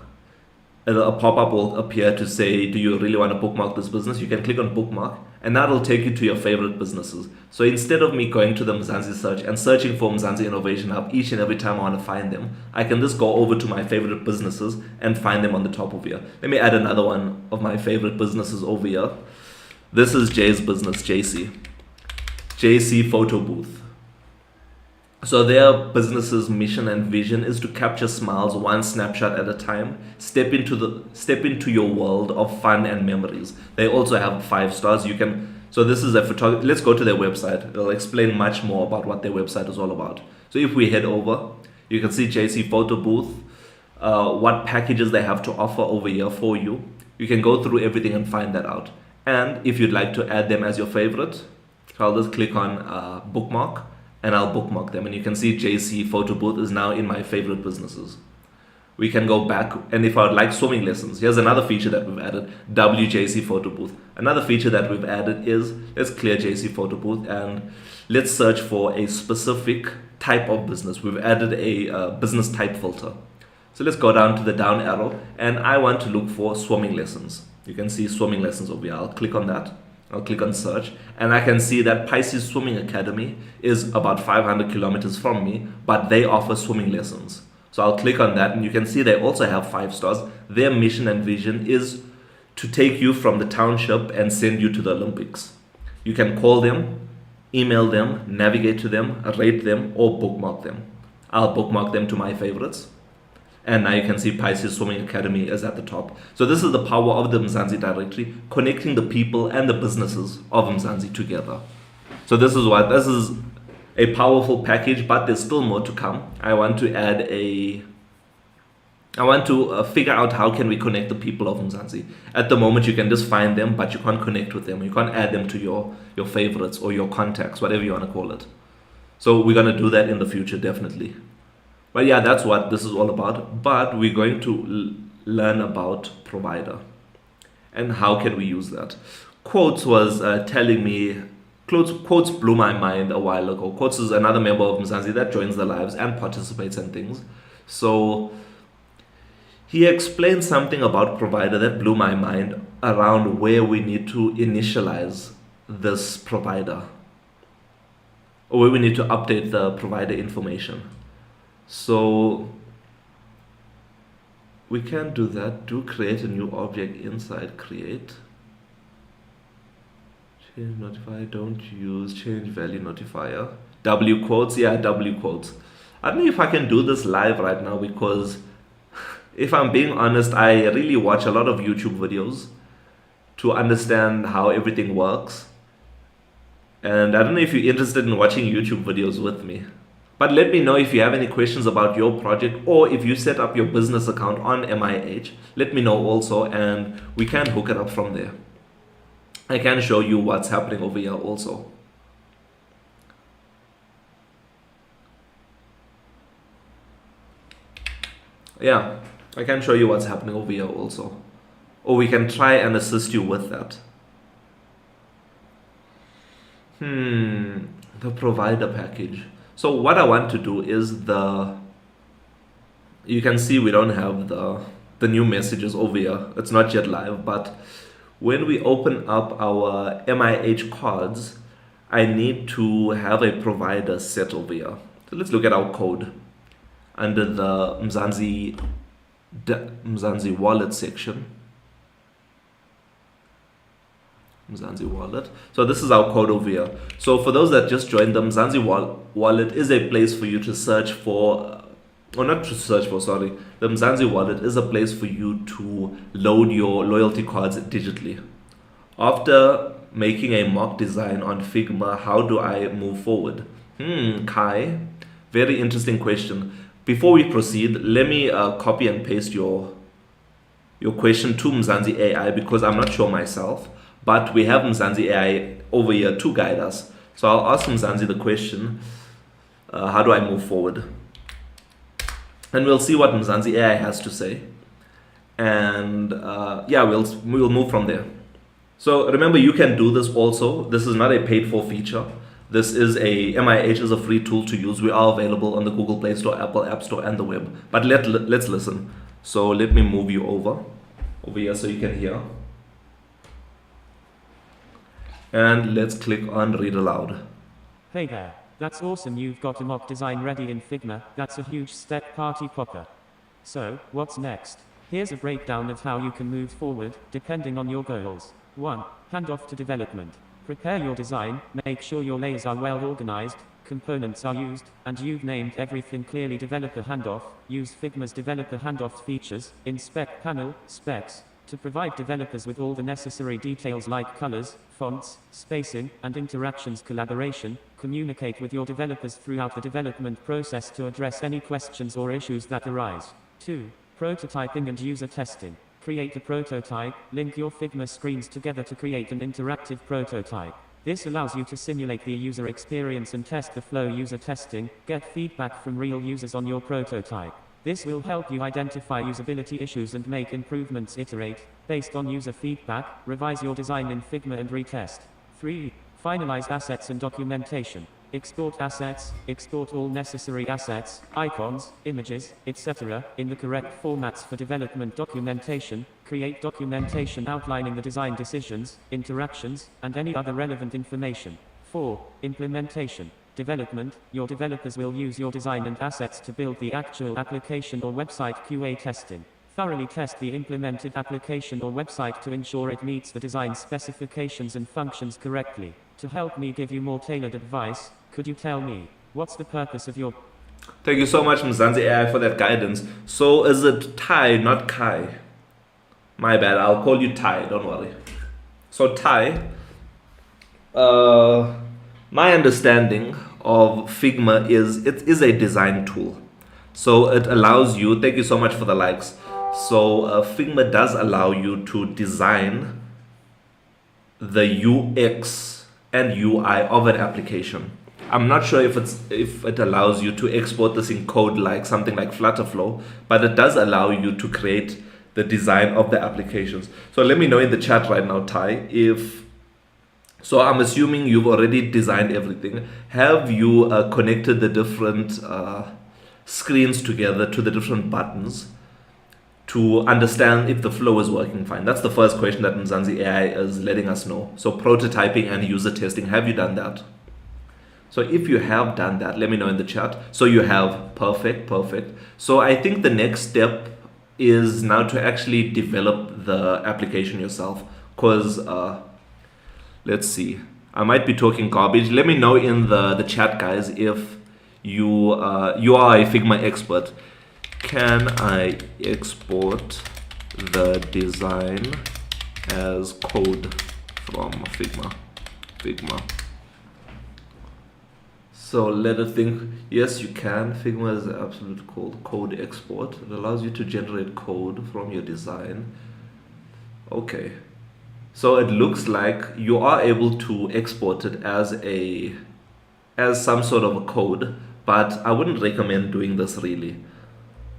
a pop-up will appear to say, do you really want to bookmark this business? You can click on bookmark, and that'll take you to your favorite businesses. So instead of me going to the Mzansi search and searching for Mzansi Innovation Hub each and every time I want to find them, I can just go over to my favorite businesses and find them on the top of here. Let me add another one of my favorite businesses over here. This is Jay's business, JC Photo Booth. So their business's mission and vision is to capture smiles one snapshot at a time, step into your world of fun and memories. They also have 5 stars. So this is a photography. Let's go to their website. It'll explain much more about what their website is all about. So if we head over, you can see JC Photo Booth, what packages they have to offer over here for you. You can go through everything and find that out. And if you'd like to add them as your favorite, I'll just click on bookmark and I'll bookmark them. And you can see JC Photo Booth is now in my favorite businesses. We can go back, and if I would like swimming lessons, here's another feature that we've added, WJC Photo Booth. Another feature that we've added is, let's clear JC Photo Booth and let's search for a specific type of business. We've added a business type filter. So let's go down to the down arrow, and I want to look for swimming lessons. You can see swimming lessons over here. I'll click on that. I'll click on search, and I can see that Pisces Swimming Academy is about 500 kilometers from me, but they offer swimming lessons. So I'll click on that, and you can see they also have 5 stars. Their mission and vision is to take you from the township and send you to the Olympics. You can call them, email them, navigate to them, rate them, or bookmark them. I'll bookmark them to my favorites. And now you can see Pisces Swimming Academy is at the top. So this is the power of the Mzansi directory, connecting the people and the businesses of Mzansi together. So this is a powerful package, but there's still more to come. I want to figure out how can we connect the people of Mzansi. At the moment, you can just find them, but you can't connect with them. You can't add them to your favorites or your contacts, whatever you want to call it. So we're going to do that in the future, definitely. But yeah, that's what this is all about. But we're going to learn about provider and how can we use that. Quotes was telling me, Quotes blew my mind a while ago. Quotes is another member of Mzansi that joins the lives and participates in things. So He explained something about provider that blew my mind around where we need to initialize this provider, or where we need to update the provider information. So we can do that. Do create a new object inside create. Change notifier, don't use change value notifier. W quotes, yeah, W quotes. I don't know if I can do this live right now because if I'm being honest, I really watch a lot of YouTube videos to understand how everything works. And I don't know if you're interested in watching YouTube videos with me. But let me know if you have any questions about your project, or if you set up your business account on MIH, let me know also, and we can hook it up from there. I can show you what's happening over here also. Yeah, I can show you what's happening over here also. Or we can try and assist you with that. The provider package. So what I want to do is you can see we don't have the new messages over here. It's not yet live, but when we open up our MIH cards, I need to have a provider set over here. So let's look at our code under the Mzansi wallet section. Mzansi wallet. So this is our code over here. So for those that just joined, the Mzansi wallet is a place for you to search for, or not to search for, sorry. The Mzansi wallet is a place for you to load your loyalty cards digitally. After making a mock design on Figma, how do I move forward? Kai, very interesting question. Before we proceed, let me copy and paste your question to Mzansi AI because I'm not sure myself. But we have Mzansi AI over here to guide us. So I'll ask Mzansi the question, how do I move forward? And we'll see what Mzansi AI has to say. And yeah, we'll move from there. So remember, you can do this also. This is not a paid for feature. This is MIH is a free tool to use. We are available on the Google Play Store, Apple App Store, and the web. But let's listen. So let me move you over here so you can hear. And let's click on read aloud. Hey there, that's awesome, you've got a mock design ready in Figma. That's a huge step, party popper. So, what's next? Here's a breakdown of how you can move forward, depending on your goals. 1. Handoff to development. Prepare your design, make sure your layers are well organized, components are used, and you've named everything clearly. Developer handoff. Use Figma's developer handoff features, in spec panel, specs, to provide developers with all the necessary details like colors, fonts, spacing, and interactions. Collaboration. Communicate with your developers throughout the development process to address any questions or issues that arise. 2. Prototyping and user testing. Create a prototype, link your Figma screens together to create an interactive prototype. This allows you to simulate the user experience and test the flow. User testing. Get feedback from real users on your prototype. This will help you identify usability issues and make improvements. Iterate based on user feedback. Revise your design in Figma and retest. 3. Finalize assets and documentation. Export assets, export all necessary assets, icons, images, etc. in the correct formats for development documentation. Create documentation outlining the design decisions, interactions, and any other relevant information. 4. Implementation. Development. Your developers will use your design and assets to build the actual application or website. QA testing. Thoroughly test the implemented application or website to ensure it meets the design specifications and functions correctly. To help me give you more tailored advice, could you tell me, what's the purpose of your... Thank you so much, Mzansi AI, for that guidance. So is it Tai, not Kai? My bad, I'll call you Tai, don't worry. So Tai, my understanding of Figma is it is a design tool. So it allows you, thank you so much for the likes. So Figma does allow you to design the UX and UI of an application. I'm not sure if it allows you to export this in code like something like Flutterflow, but it does allow you to create the design of the applications. So let me know in the chat right now, Tai, so I'm assuming you've already designed everything. Have you connected the different screens together to the different buttons? to understand if the flow is working fine. That's the first question that Mzansi AI is letting us know. So prototyping and user testing, have you done that? So if you have done that, let me know in the chat. So you have, perfect. So I think the next step is now to actually develop the application yourself, because let's see, I might be talking garbage. Let me know in the chat, guys, if you you are a Figma expert. Can I export the design as code from Figma? So let it think. Yes, you can. Figma is the absolute code export. It allows you to generate code from your design. Okay. So it looks like you are able to export it as some sort of a code, but I wouldn't recommend doing this really,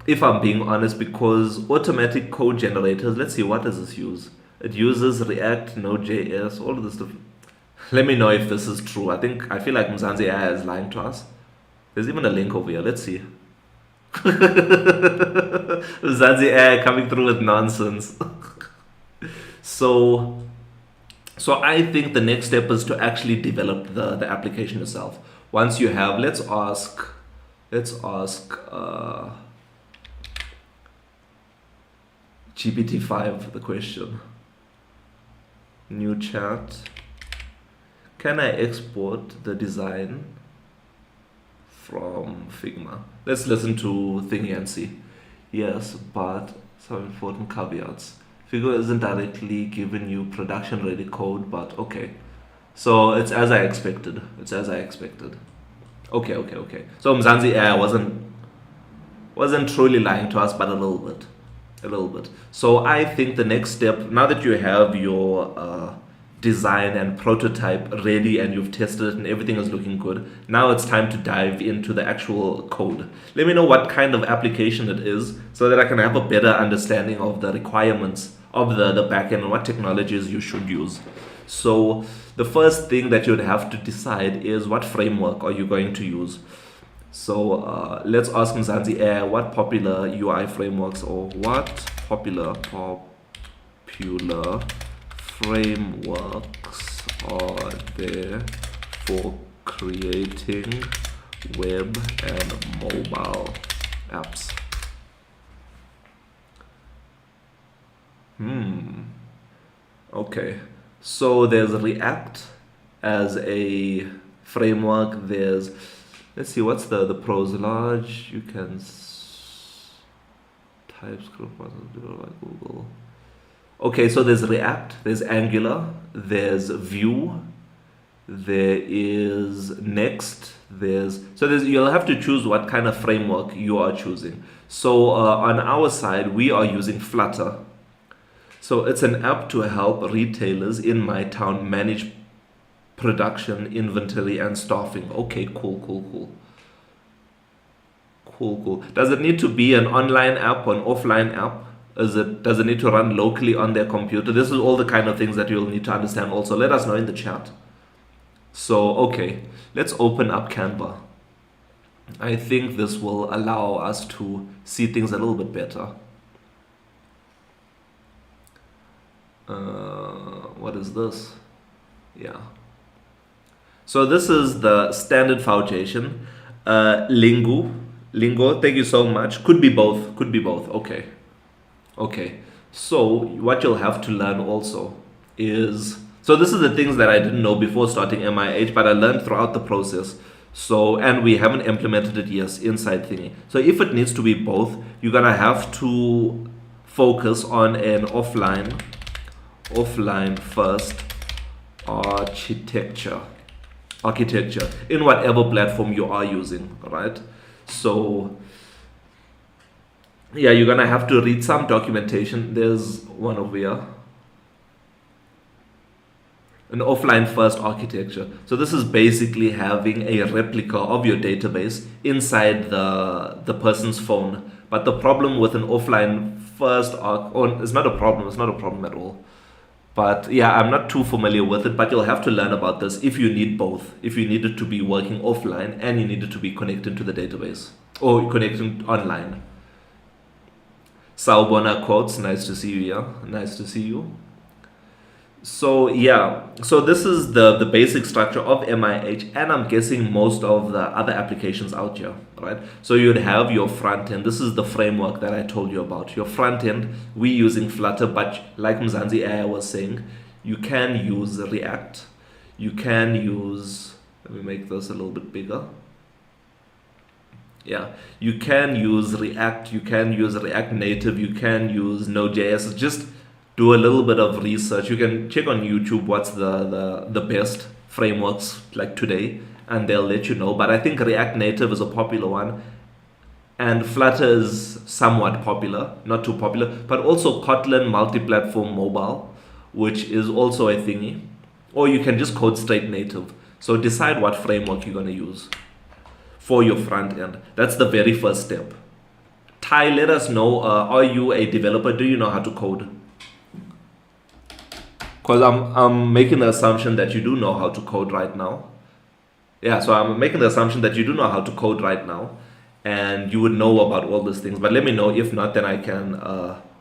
if I'm being honest, because automatic code generators, let's see, what does this use? It uses React, Node.js, all of this stuff. Let me know if this is true. I feel like Mzansi AI is lying to us. There's even a link over here. Let's see. Mzansi AI coming through with nonsense. So I think the next step is to actually develop the application itself. Once you have, let's ask GPT-5 the question. New chat. Can I export the design from Figma? Let's listen to Thingy and see. Yes, but some important caveats. Figma isn't directly giving you production ready code, but okay. So it's as I expected. Okay. So Mzansi AI wasn't truly lying to us, but a little bit. So I think the next step, now that you have your design and prototype ready and you've tested it and everything is looking good, now it's time to dive into the actual code. Let me know what kind of application it is so that I can have a better understanding of the requirements of the backend and what technologies you should use. So the first thing that you'd have to decide is what framework are you going to use. So let's ask Mzansi AI what popular UI frameworks or what popular frameworks are there for creating web and mobile apps. Okay, so there's React as a framework. There's, let's see, what's the pros? Large, you can TypeScript, like Google. Okay, so there's React, there's Angular, there's Vue, there is Next, you'll have to choose what kind of framework you are choosing. So on our side, we are using Flutter. So it's an app to help retailers in my town manage production, inventory, and staffing. Okay, cool. Does it need to be an online app or an offline app? Does it need to run locally on their computer? This is all the kind of things that you'll need to understand also. Let us know in the chat. So, okay, let's open up Canva. I think this will allow us to see things a little bit better. What is this? Yeah. So this is the standard foundation. Lingo, thank you so much. Could be both. Okay. So what you'll have to learn also is, so this is the things that I didn't know before starting MIH, but I learned throughout the process. So, and we haven't implemented it yet inside Thingy. So if it needs to be both, you're gonna have to focus on an offline first architecture in whatever platform you are using, right? So yeah, you're gonna have to read some documentation. There's one over here, an offline first architecture. So this is basically having a replica of your database inside the person's phone. But the problem with an offline first it's not a problem at all. But yeah, I'm not too familiar with it, but you'll have to learn about this if you need both. If you need it to be working offline and you need it to be connected to the database or connecting online. Sawubona quotes, nice to see you, yeah. Nice to see you. So yeah, so this is the basic structure of MIH, and I'm guessing most of the other applications out here, right? So you'd have your front end. This is the framework that I told you about. Your front end, we using Flutter, but like Mzansi AI was saying, you can use React. You can use, let me make this a little bit bigger. Yeah, you can use React, you can use React Native, you can use Node.js. Just do a little bit of research. You can check on YouTube what's the best frameworks like today, and they'll let you know. But I think React Native is a popular one, and Flutter is somewhat popular, not too popular, but also Kotlin multi-platform mobile, which is also a thingy. Or you can just code straight native. So decide what framework you're going to use for your front end. That's the very first step. Ty, let us know, are you a developer? Do you know how to code? Because I'm making the assumption that you do know how to code right now. Yeah, so I'm making the assumption that you do know how to code right now, and you would know about all these things. But let me know. If not, then I can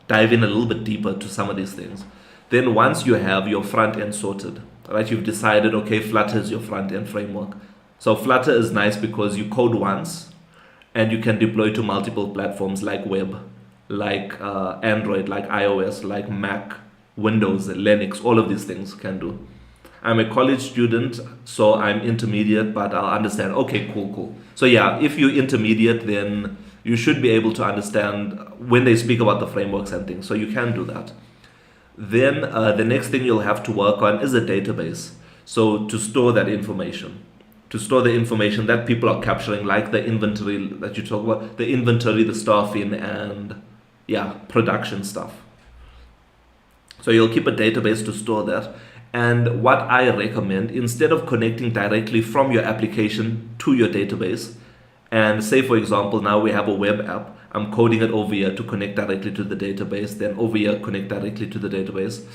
dive in a little bit deeper to some of these things. Then once you have your front end sorted, right, you've decided, okay, Flutter is your front end framework. So Flutter is nice because you code once and you can deploy to multiple platforms like web, like Android, like iOS, like Mac, Windows, Linux, all of these things can do. I'm a college student, so I'm intermediate, but I'll understand. Okay, cool. So yeah, if you're intermediate, then you should be able to understand when they speak about the frameworks and things. So you can do that. Then the next thing you'll have to work on is a database. So to store that information, to store the information that people are capturing, like the inventory that you talk about, the inventory, the staffing, and yeah, production stuff. So you'll keep a database to store that. And what I recommend, instead of connecting directly from your application to your database, and say for example, now we have a web app, I'm coding it over here to connect directly to the database, then over here connect directly to the database,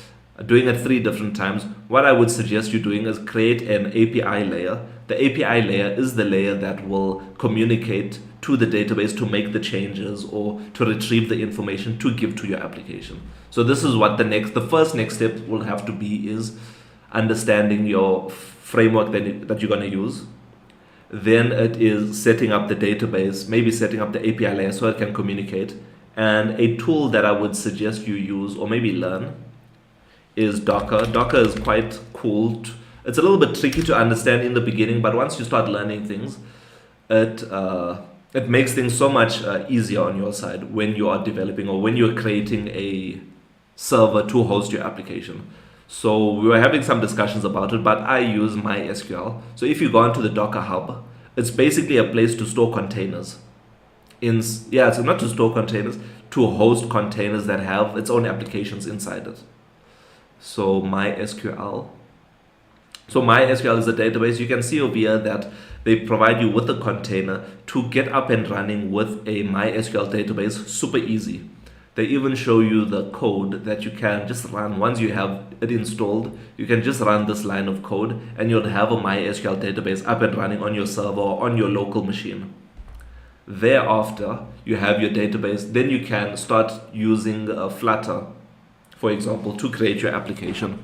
doing it 3 different times. What I would suggest you doing is create an API layer. The API layer is the layer that will communicate to the database to make the changes or to retrieve the information to give to your application. So this is what the first next step will have to be, is understanding your framework that you're going to use. Then it is setting up the database, maybe setting up the API layer so it can communicate. And a tool that I would suggest you use or maybe learn is Docker. Docker is quite cool. It's a little bit tricky to understand in the beginning, but once you start learning things, it makes things so much easier on your side when you are developing or when you're creating a server to host your application. So we were having some discussions about it, but I use MySQL. So if you go onto the Docker Hub, it's basically a place to store containers. It's not to store containers, to host containers that have its own applications inside it. So MySQL is a database. You can see over here that they provide you with a container to get up and running with a MySQL database. Super easy. They even show you the code that you can just run. Once you have it installed, you can just run this line of code and you'll have a MySQL database up and running on your server or on your local machine. Thereafter, you have your database. Then you can start using Flutter, for example, to create your application.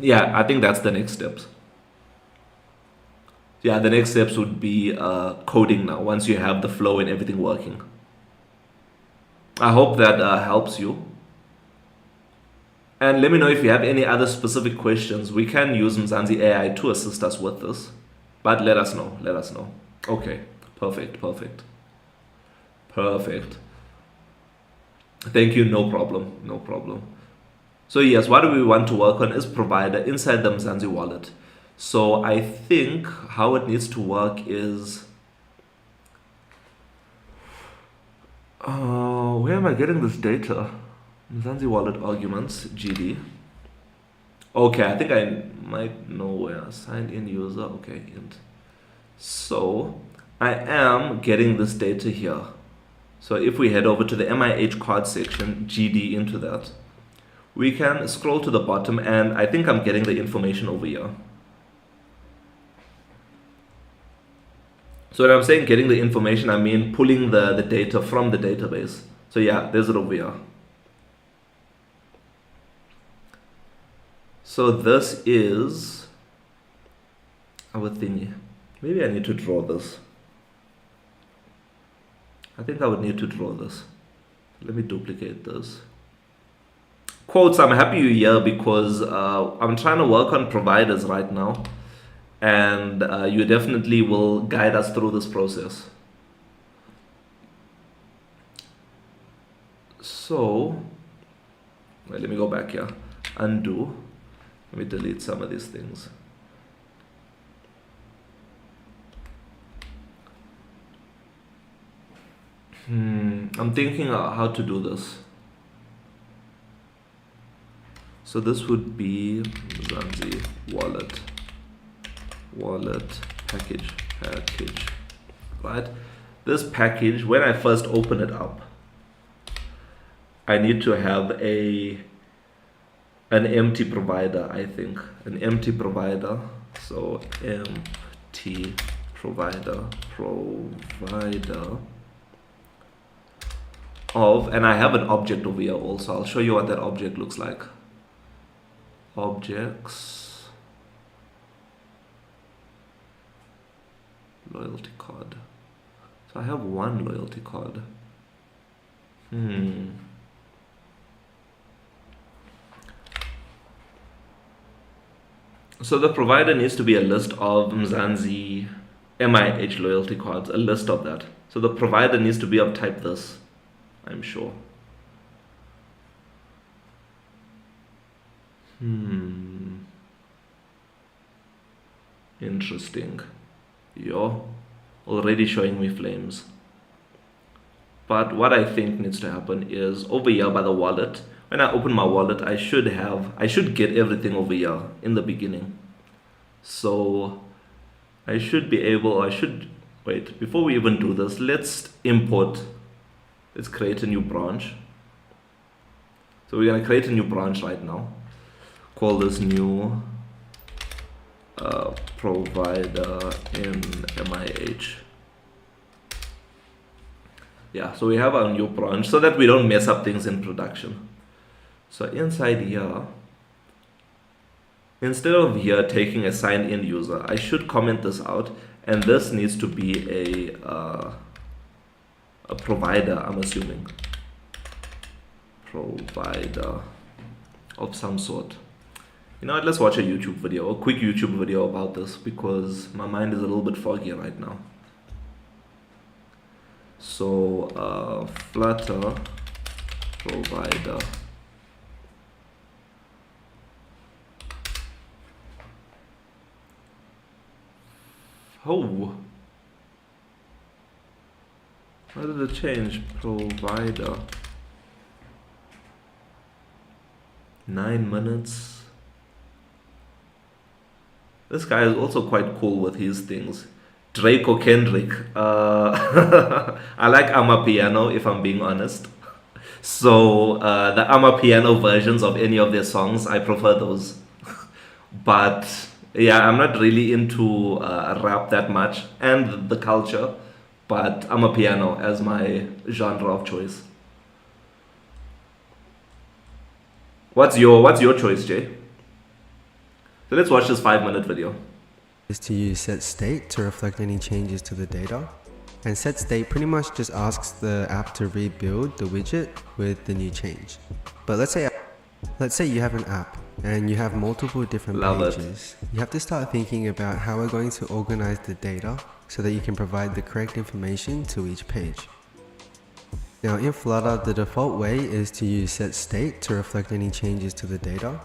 Yeah, I think that's the next steps. Yeah, the next steps would be coding now, once you have the flow and everything working. I hope that helps you. And let me know if you have any other specific questions. We can use Mzansi AI to assist us with this. But let us know. Okay, perfect. Thank you, no problem. So yes, what do we want to work on is provider inside the Mzansi wallet. So I think how it needs to work is, where am I getting this data? Mzansi wallet arguments, GD. Okay, I think I might know where. Signed in user, okay. And so I am getting this data here. So if we head over to the MIH card section, GD into that, we can scroll to the bottom and I think I'm getting the information over here. So when I'm saying getting the information, I mean pulling the data from the database. So yeah, there's it over here. So this is our thingy. Maybe I need to draw this. I think I would need to draw this. Let me duplicate this. Quotes, I'm happy you're here because I'm trying to work on providers right now. And you definitely will guide us through this process. So, well, let me go back here. Undo. Let me delete some of these things. I'm thinking how to do this. So this would be Zanzi wallet package, right? This package, when I first open it up, I need to have an empty provider, I think. An empty provider. So empty provider of, and I have an object over here also. I'll show you what that object looks like. Objects, loyalty card. So I have one loyalty card. So the provider needs to be a list of Mzansi MIH loyalty cards, a list of that. So the provider needs to be of type this, I'm sure. Interesting. Yo, already showing me flames. But what I think needs to happen is over here by the wallet, when I open my wallet, I should get everything over here in the beginning. So I should be able, wait, before we even do this, let's create a new branch. So we're gonna create a new branch right now. Call this new provider in MIH. Yeah, so we have our new branch so that we don't mess up things in production. So inside here, instead of here taking a signed in user, I should comment this out, and this needs to be a provider, I'm assuming. Provider of some sort. You know what, let's watch a YouTube video, a quick YouTube video about this, because my mind is a little bit foggy right now. So Flutter provider. Oh, why did it change? Provider. 9 minutes. This guy is also quite cool with his things. Drake or Kendrick. I like Amapiano, if I'm being honest. So the Amapiano versions of any of their songs, I prefer those. But yeah, I'm not really into rap that much and the culture, but Amapiano as my genre of choice. What's your choice, Jay? So let's watch this 5-minute video. Is to use set state to reflect any changes to the data. And set state pretty much just asks the app to rebuild the widget with the new change. But let's say you have an app and you have multiple different pages. You have to start thinking about how we're going to organize the data so that you can provide the correct information to each page. Now in Flutter, the default way is to use set state to reflect any changes to the data.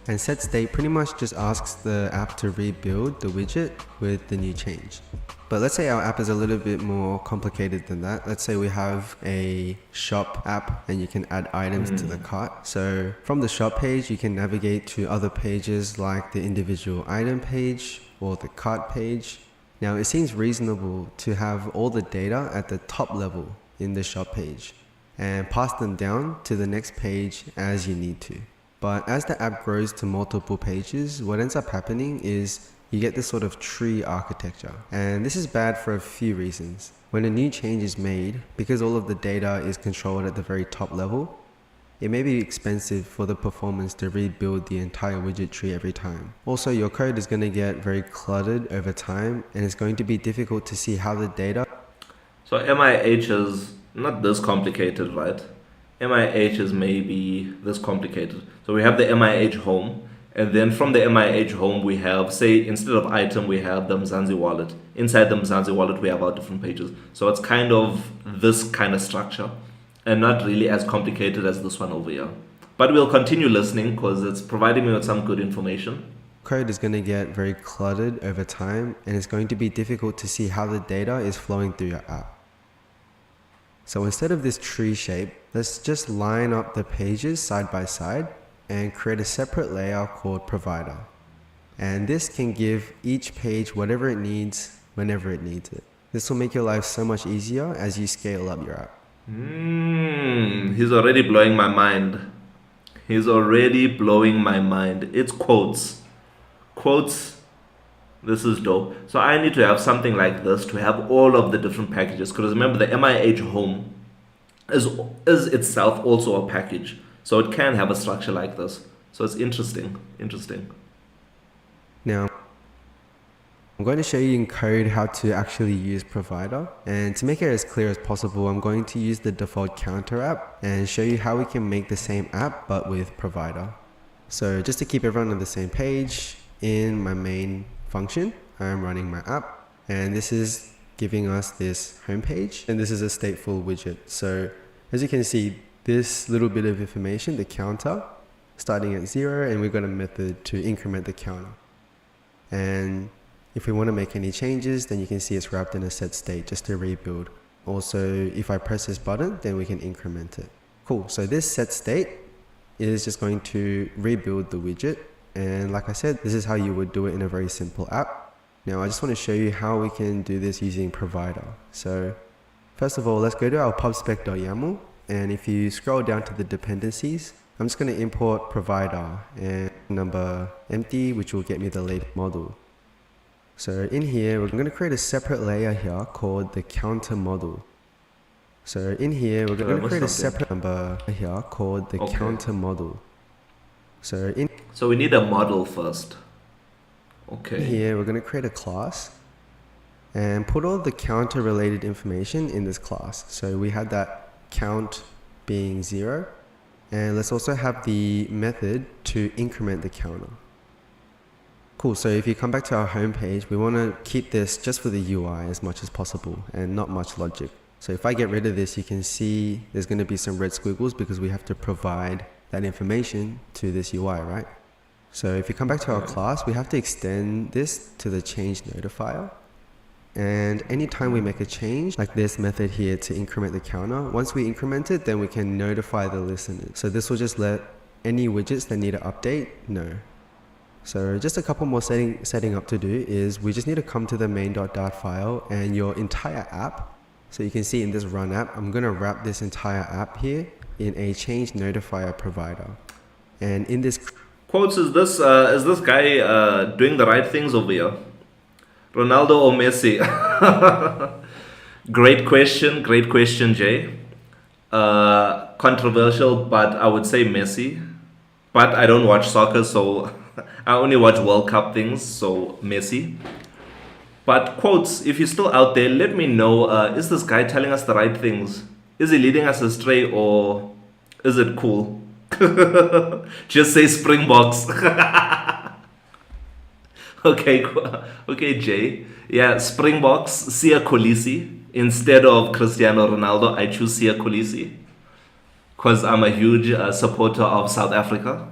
And set state pretty much just asks the app to rebuild the widget with the new change. But let's say our app is a little bit more complicated than that. Let's say we have a shop app and you can add items to the cart. So from the shop page, you can navigate to other pages like the individual item page or the cart page. Now it seems reasonable to have all the data at the top level in the shop page and pass them down to the next page as you need to. But as the app grows to multiple pages, what ends up happening is you get this sort of tree architecture. And this is bad for a few reasons. When a new change is made, because all of the data is controlled at the very top level, it may be expensive for the performance to rebuild the entire widget tree every time. Also, your code is going to get very cluttered over time, and it's going to be difficult to see how the data... So MIH is not this complicated, right? MIH is maybe this complicated. So we have the MIH home, and then from the MIH home we have, say, instead of item, we have the Mzansi wallet. Inside the Mzansi wallet we have our different pages. So it's kind of this kind of structure, and not really as complicated as this one over here. But we'll continue listening because it's providing me with some good information. Code is going to get very cluttered over time, and it's going to be difficult to see how the data is flowing through your app. So instead of this tree shape, let's just line up the pages side by side and create a separate layer called provider. And this can give each page whatever it needs whenever it needs it. This will make your life so much easier as you scale up your app. He's already blowing my mind. He's already blowing my mind. It's quotes. Quotes. This is dope. So I need to have something like this to have all of the different packages. Because remember, the MIH home is itself also a package. So it can have a structure like this. So it's interesting. Now, I'm going to show you in code how to actually use provider. And to make it as clear as possible, I'm going to use the default counter app and show you how we can make the same app but with provider. So just to keep everyone on the same page, in my main function, I'm running my app, and this is giving us this home page, and this is a stateful widget. So as you can see, this little bit of information, the counter, starting at 0, and we've got a method to increment the counter. And if we want to make any changes, then you can see it's wrapped in a set state just to rebuild. Also, if I press this button, then we can increment it. Cool, so this set state is just going to rebuild the widget. And like I said, this is how you would do it in a very simple app. Now I just want to show you how we can do this using provider. So first of all, let's go to our pubspec.yaml. And if you scroll down to the dependencies, I'm just going to import provider and number empty, which will get me the latest model. So in here, we're going to create a separate layer here called the counter model. So in here, we're going to create a separate number here called the counter model. So we need a model first. Okay. Here we're going to create a class and put all the counter related information in this class. So we had that count being 0, and let's also have the method to increment the counter. Cool, so if you come back to our home page, we want to keep this just for the UI as much as possible and not much logic. So if I get rid of this, you can see there's going to be some red squiggles because we have to provide that information to this UI, right? So if you come back to our class, we have to extend this to the change notifier. And anytime we make a change, like this method here to increment the counter, once we increment it, then we can notify the listeners. So this will just let any widgets that need to update know. So just a couple more setting up to do is we just need to come to the main.dart file and your entire app. So you can see in this run app, I'm going to wrap this entire app here in a change notifier provider. And in this quotes, is this guy doing the right things over here? Ronaldo or Messi? Great question, Jay. Controversial, but I would say Messi. But I don't watch soccer, so I only watch World Cup things, so Messi. But quotes, if you're still out there, let me know, is this guy telling us the right things? Is he leading us astray, or is it cool? Just say Springboks. Okay, Jay. Yeah, Springboks, Sia Kolisi. Instead of Cristiano Ronaldo, I choose Sia Kolisi. Because I'm a huge supporter of South Africa.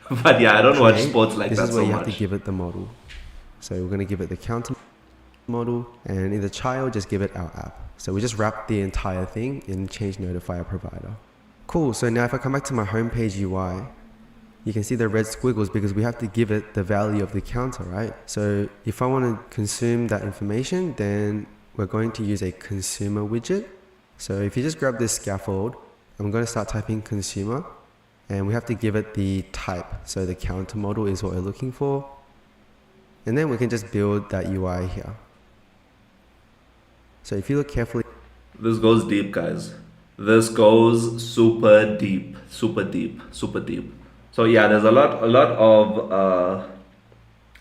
But yeah, I don't watch sports like that so much. This is where you have to give it the model. So we're going to give it the counter model, and in the child, just give it our app. So we just wrap the entire thing in change notifier provider. Cool, so now if I come back to my homepage UI, you can see the red squiggles because we have to give it the value of the counter, right? So if I want to consume that information, then we're going to use a consumer widget. So if you just grab this scaffold, I'm going to start typing consumer, and we have to give it the type. So the counter model is what we're looking for. And then we can just build that UI here. So if you look carefully, This goes deep, guys. This goes super deep, super deep, super deep. So yeah, there's a lot of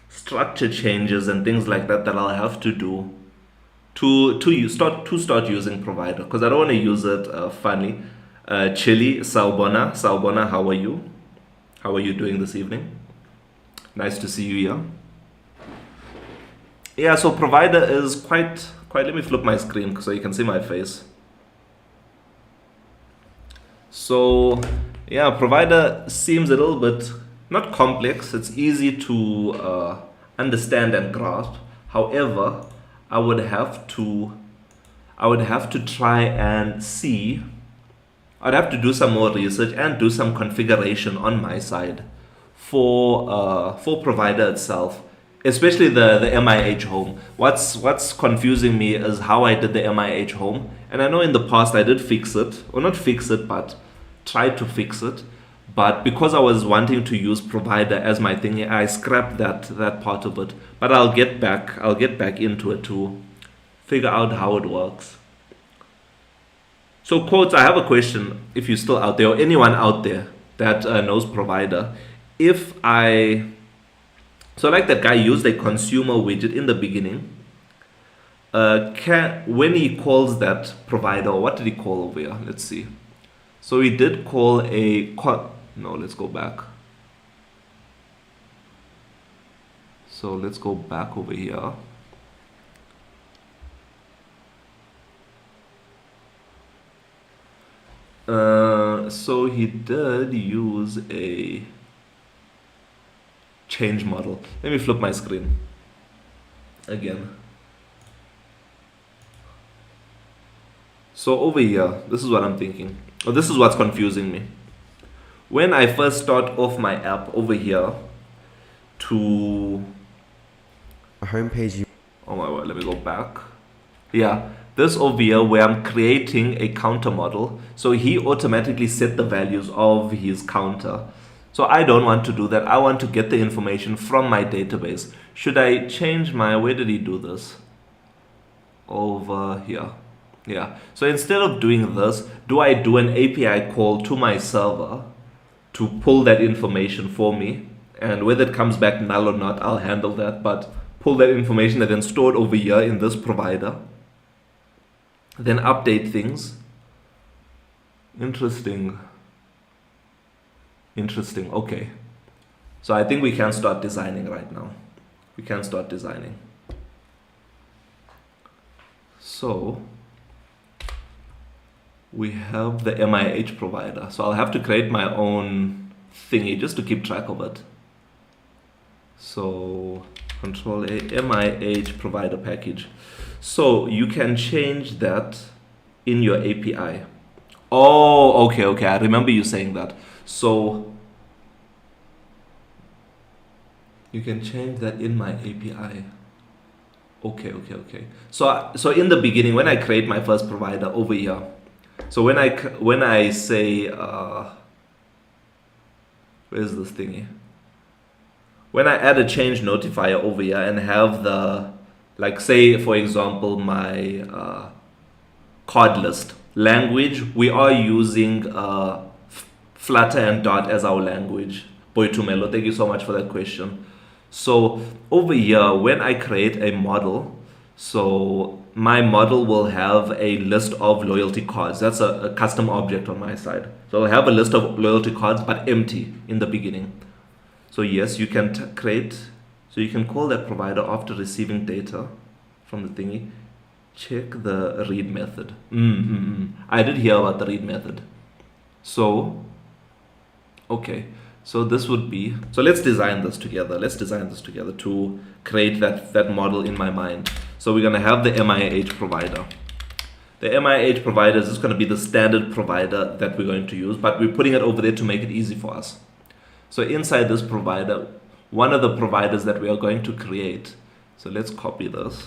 structure changes and things like that that I'll have to do to start using provider, because I don't want to use it funny. Chili, Saubona, how are you? How are you doing this evening? Nice to see you here. Yeah, so provider is quite. Let me flip my screen so you can see my face. So yeah, provider seems a little bit not complex. It's easy to understand and grasp. However, I would have to try and see. I'd have to do some more research and do some configuration on my side for provider itself, especially the MIH home. What's confusing me is how I did the MIH home, and I know in the past I did fix it, or not fix it, but tried to fix it. But because I was wanting to use provider as my thing, I scrapped that part of it. But I'll get back into it to figure out how it works. So quotes, I have a question, if you're still out there, or anyone out there that knows provider. So like that guy used a consumer widget in the beginning. When he calls that provider, or what did he call over here? Let's see. So he did call no, let's go back. So let's go back over here. So he did use a change model. Let me flip my screen again. So over here, this is what I'm thinking, or this is what's confusing me. When I first start off my app over here to a homepage, oh my word, let me go back. Yeah, this over here where I'm creating a counter model. So he automatically set the values of his counter. So I don't want to do that. I want to get the information from my database. Should I change where did he do this? Over here. Yeah. So instead of doing this, do I do an API call to my server to pull that information for me? And whether it comes back null or not, I'll handle that. But pull that information and then store it over here in this provider. Then update things. Interesting. Okay. So I think we can start designing right now. We can start designing. So we have the MIH provider. So I'll have to create my own thingy just to keep track of it. So control A, MIH provider package. So you can change that in your API. Oh, okay. I remember you saying that. So you can change that in my API. Okay. So in the beginning, when I create my first provider over here, so when I say where's this thingy? When I add a change notifier over here and have the, like, say for example my card list language, we are using Flutter and Dart as our language. Boitumelo, thank you so much for that question. So over here, when I create a model, so my model will have a list of loyalty cards. That's a custom object on my side. So I'll have a list of loyalty cards, but empty in the beginning. So yes, you can so you can call that provider after receiving data from the thingy. Check the read method. I did hear about the read method. So, okay. So this would be, so let's design this together. To create that model in my mind. So we're going to have the MIH provider. The MIH provider is just going to be the standard provider that we're going to use, but we're putting it over there to make it easy for us. So inside this provider, one of the providers that we are going to create, so let's copy this.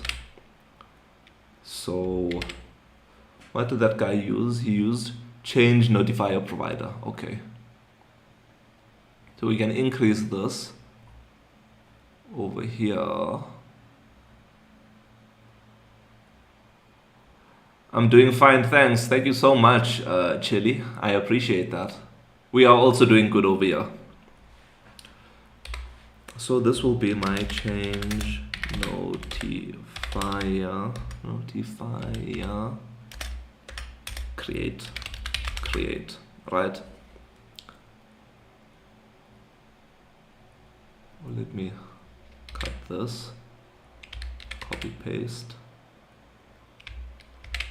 So what did that guy use? He used change notifier provider. Okay. So we can increase this. over here. I'm doing fine, thanks. Thank you so much, Chili. I appreciate that. We are also doing good over here. So this will be my change notifier, create, right? Let me cut this, copy paste,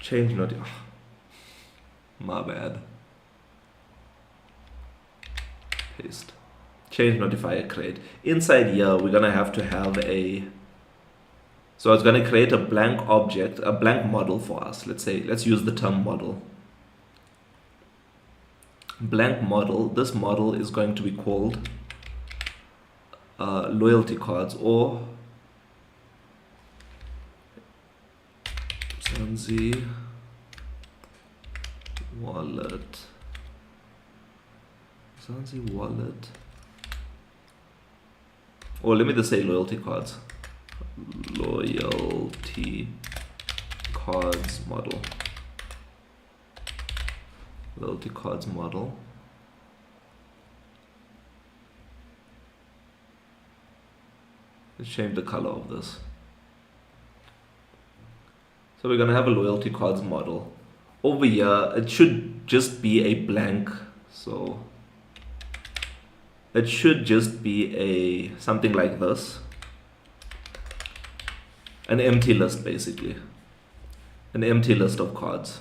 change my bad, paste, change notifier create. Inside here we're gonna have to have so it's gonna create a blank object, a blank model for us. Let's use the term model. Blank model. This model is going to be called loyalty cards, or Zanzi wallet. Or let me just say loyalty cards. Loyalty cards model. Loyalty cards model. Let's change the color of this. So we're gonna have a loyalty cards model. Over here, it should just be a blank. So it should just be something like this. An empty list, basically. An empty list of cards.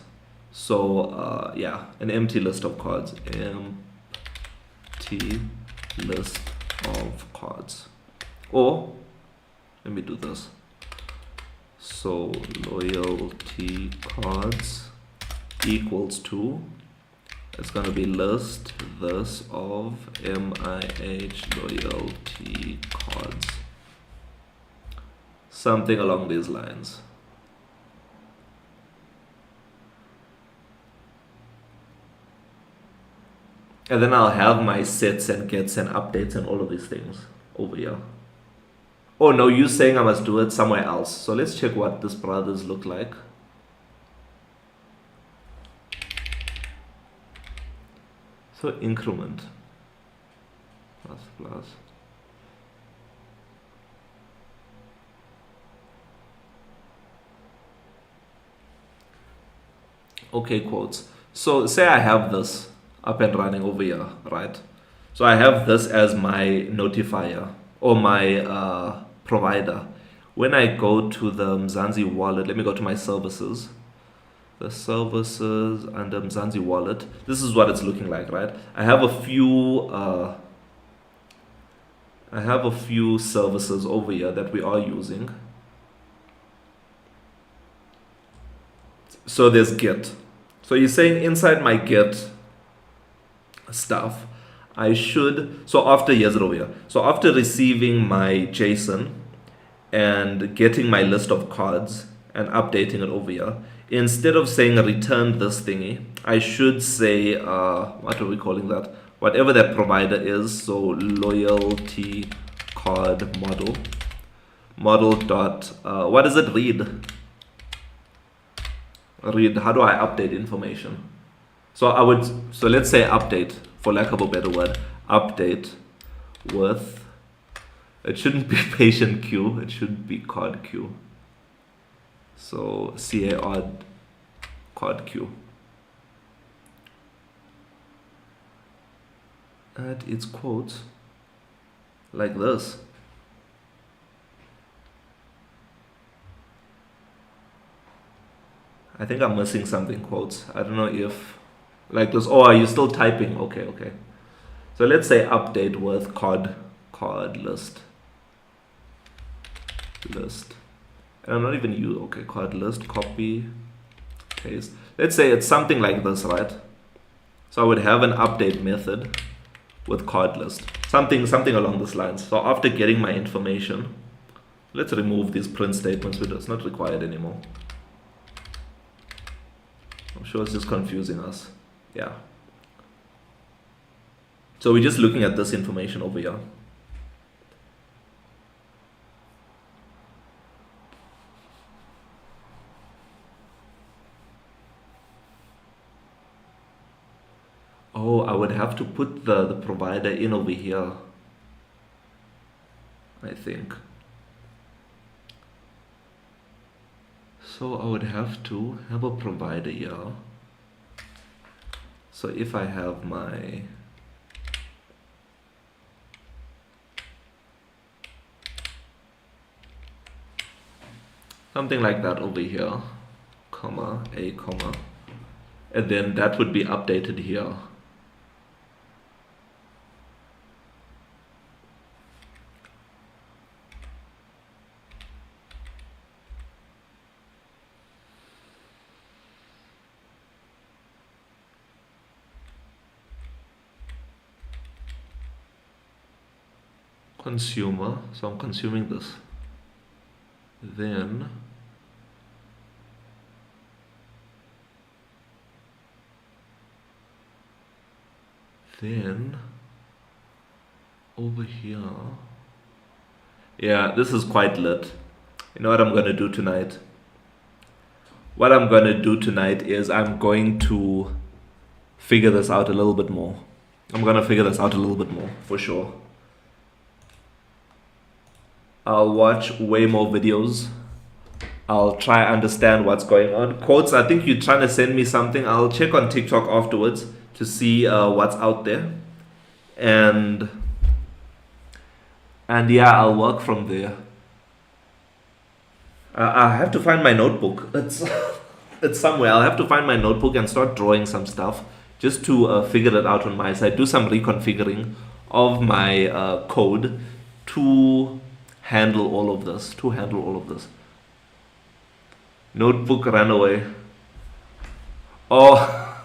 So yeah, an empty list of cards. Empty list of cards. Or let me do this. So loyalty cards equals to, it's gonna be list this of MIH loyalty cards. Something along these lines. And then I'll have my sets and gets and updates and all of these things over here. Oh no, you're saying I must do it somewhere else. So let's check what this brothers look like. So increment plus. Okay, quotes. So say I have this up and running over here, right? So I have this as my notifier or my provider. When I go to the Mzansi wallet, let me go to my services. The services under Mzansi wallet. This is what it's looking like, right? I have a few services over here that we are using. So there's get. So you're saying inside my get stuff, I should, so after, here's it over here. So after receiving my JSON and getting my list of cards and updating it over here, instead of saying return this thingy, I should say, what are we calling that? Whatever that provider is. So loyalty card model dot, what does it read? How do I update information? So let's say update, for lack of a better word, update with, it shouldn't be patient queue, it should be card queue. So card queue. Add its quotes like this. I think I'm missing something, quotes. I don't know if like this. Oh, are you still typing? Okay. So let's say update with card list. And I'm not even using, okay, card list, copy, paste. Let's say it's something like this, right? So I would have an update method with card list. Something along these lines. So after getting my information, let's remove these print statements because it's not required anymore. I'm sure it's just confusing us. Yeah. So we're just looking at this information over here. Oh, I would have to put the provider in over here, I think. So I would have to have a provider here. So if I have my something like that over here, comma, a comma, and then that would be updated here. Consumer, so I'm consuming this. Then over here, yeah, this is quite lit. You know what I'm gonna do tonight? What I'm gonna do tonight is I'm going to figure this out a little bit more. I'm gonna figure this out a little bit more, for sure. I'll watch way more videos. I'll try understand what's going on. Quotes, I think you're trying to send me something. I'll check on TikTok afterwards to see what's out there. And yeah, I'll work from there. I have to find my notebook. It's somewhere. I'll have to find my notebook and start drawing some stuff just to figure it out on my side. Do some reconfiguring of my code to handle all of this. Notebook ran away. Oh,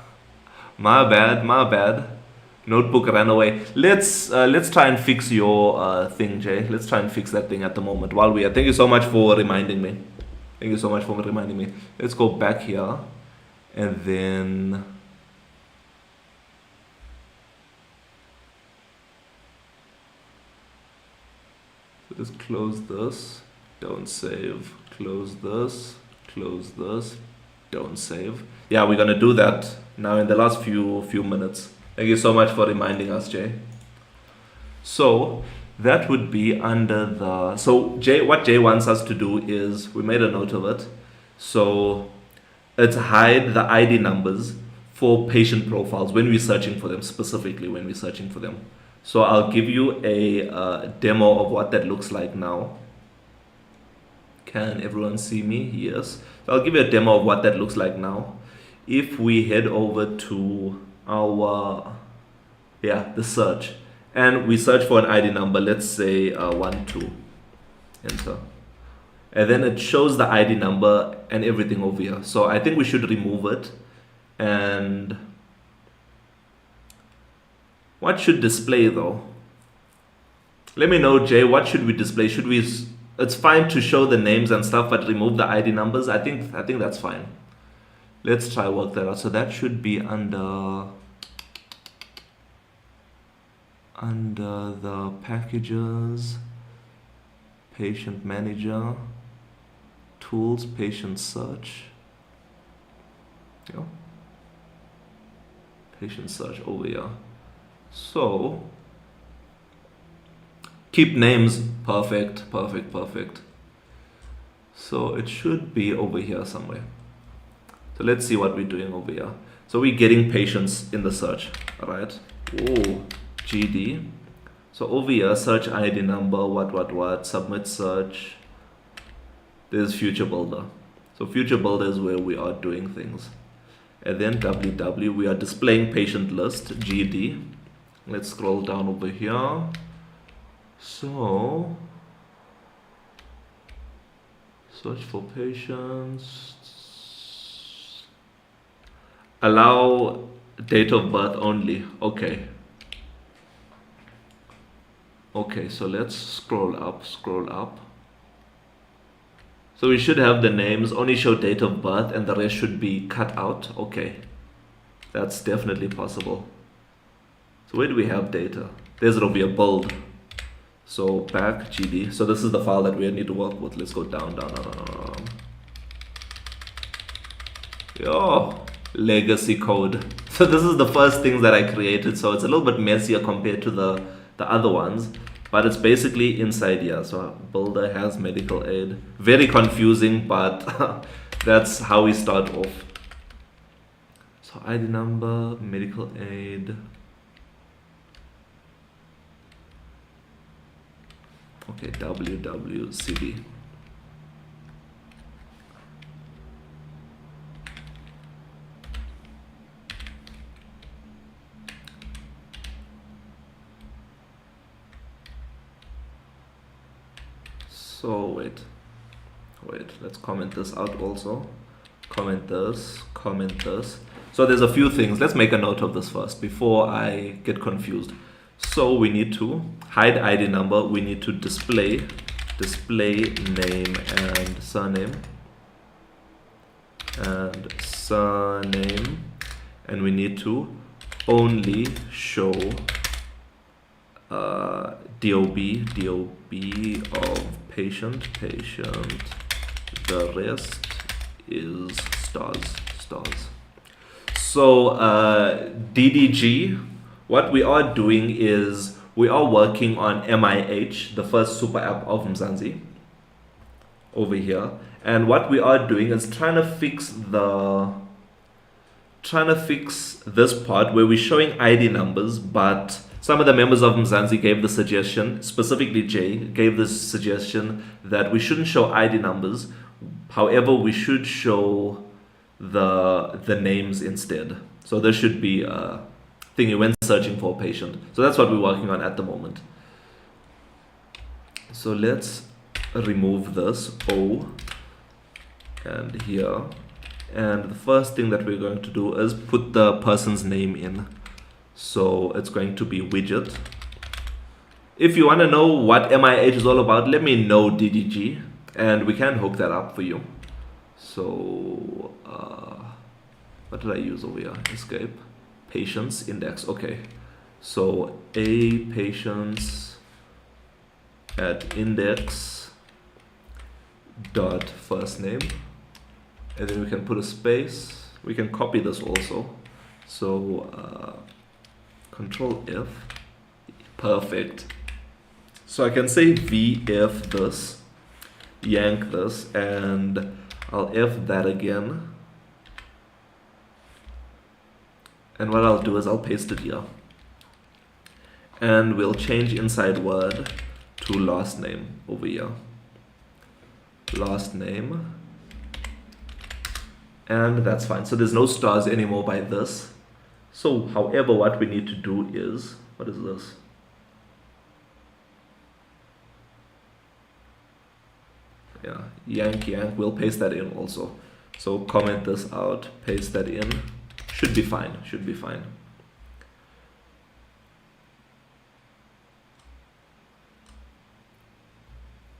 my bad. Notebook ran away. Let's try and fix your thing, Jay. Let's try and fix that thing at the moment while we are. Thank you so much for reminding me. Let's go back here and then just close this, don't save, close this, don't save. Yeah, we're gonna do that now in the last few minutes. Thank you so much for reminding us, Jay. So that would be under the, so Jay, what Jay wants us to do is, we made a note of it. So it's hide the ID numbers for patient profiles when we're searching for them, specifically when we're searching for them. So I'll give you a demo of what that looks like now. Can everyone see me? Yes. So I'll give you a demo of what that looks like now. If we head over to our, the search, and we search for an ID number, let's say 12, enter. And then it shows the ID number and everything over here. So I think we should remove it. And what should display though? Let me know, Jay, what should we display? Should we, it's fine to show the names and stuff, but remove the ID numbers. I think that's fine. Let's try work that out. So that should be under the packages, patient manager, tools, patient search. Yeah. Patient search over here. So keep names, perfect. So it should be over here somewhere. So let's see what we're doing over here. So we're getting patients in the search, all right? Oh, GD. So over here, search ID number, what, submit search. There's future builder. So future builder is where we are doing things. And then WW, we are displaying patient list, GD. Let's scroll down over here. So search for patients. Allow date of birth only. Okay, so let's scroll up. So we should have the names, only show date of birth, and the rest should be cut out. Okay, that's definitely possible. So where do we have data? There's over here, build. So back GD. So this is the file that we need to work with. Let's go down. Yo, legacy code. So this is the first things that I created. So it's a little bit messier compared to the other ones, but it's basically inside here. So builder has medical aid. Very confusing, but that's how we start off. So ID number, medical aid. Okay, WWCD. So wait, let's comment this out also. Comment this. So there's a few things. Let's make a note of this first before I get confused. So we need to hide ID number. We need to display name and surname. And we need to only show DOB of patient. The rest is stars. So DDG, what we are doing is we are working on MIH, the first super app of Mzansi, over here. And what we are doing is trying to fix this part where we're showing ID numbers, but some of the members of Mzansi gave the suggestion, specifically Jay gave this suggestion that we shouldn't show ID numbers. However, we should show the names instead. So there should be a thing when searching for a patient. So that's what we're working on at the moment. So let's remove this O and here. And the first thing that we're going to do is put the person's name in. So it's going to be widget. If you want to know what MIH is all about, let me know, DDG, and we can hook that up for you. So what did I use over here? Escape. Patients index. Okay. So a patients at index dot first name, and then we can put a space. We can copy this also. So Control F. Perfect. So I can say VF this, yank this, and I'll F that again. And what I'll do is I'll paste it here. And we'll change inside word to last name over here. Last name. And that's fine. So there's no stars anymore by this. So, however, what we need to do is, what is this? Yeah, yank, we'll paste that in also. So comment this out, paste that in. Should be fine.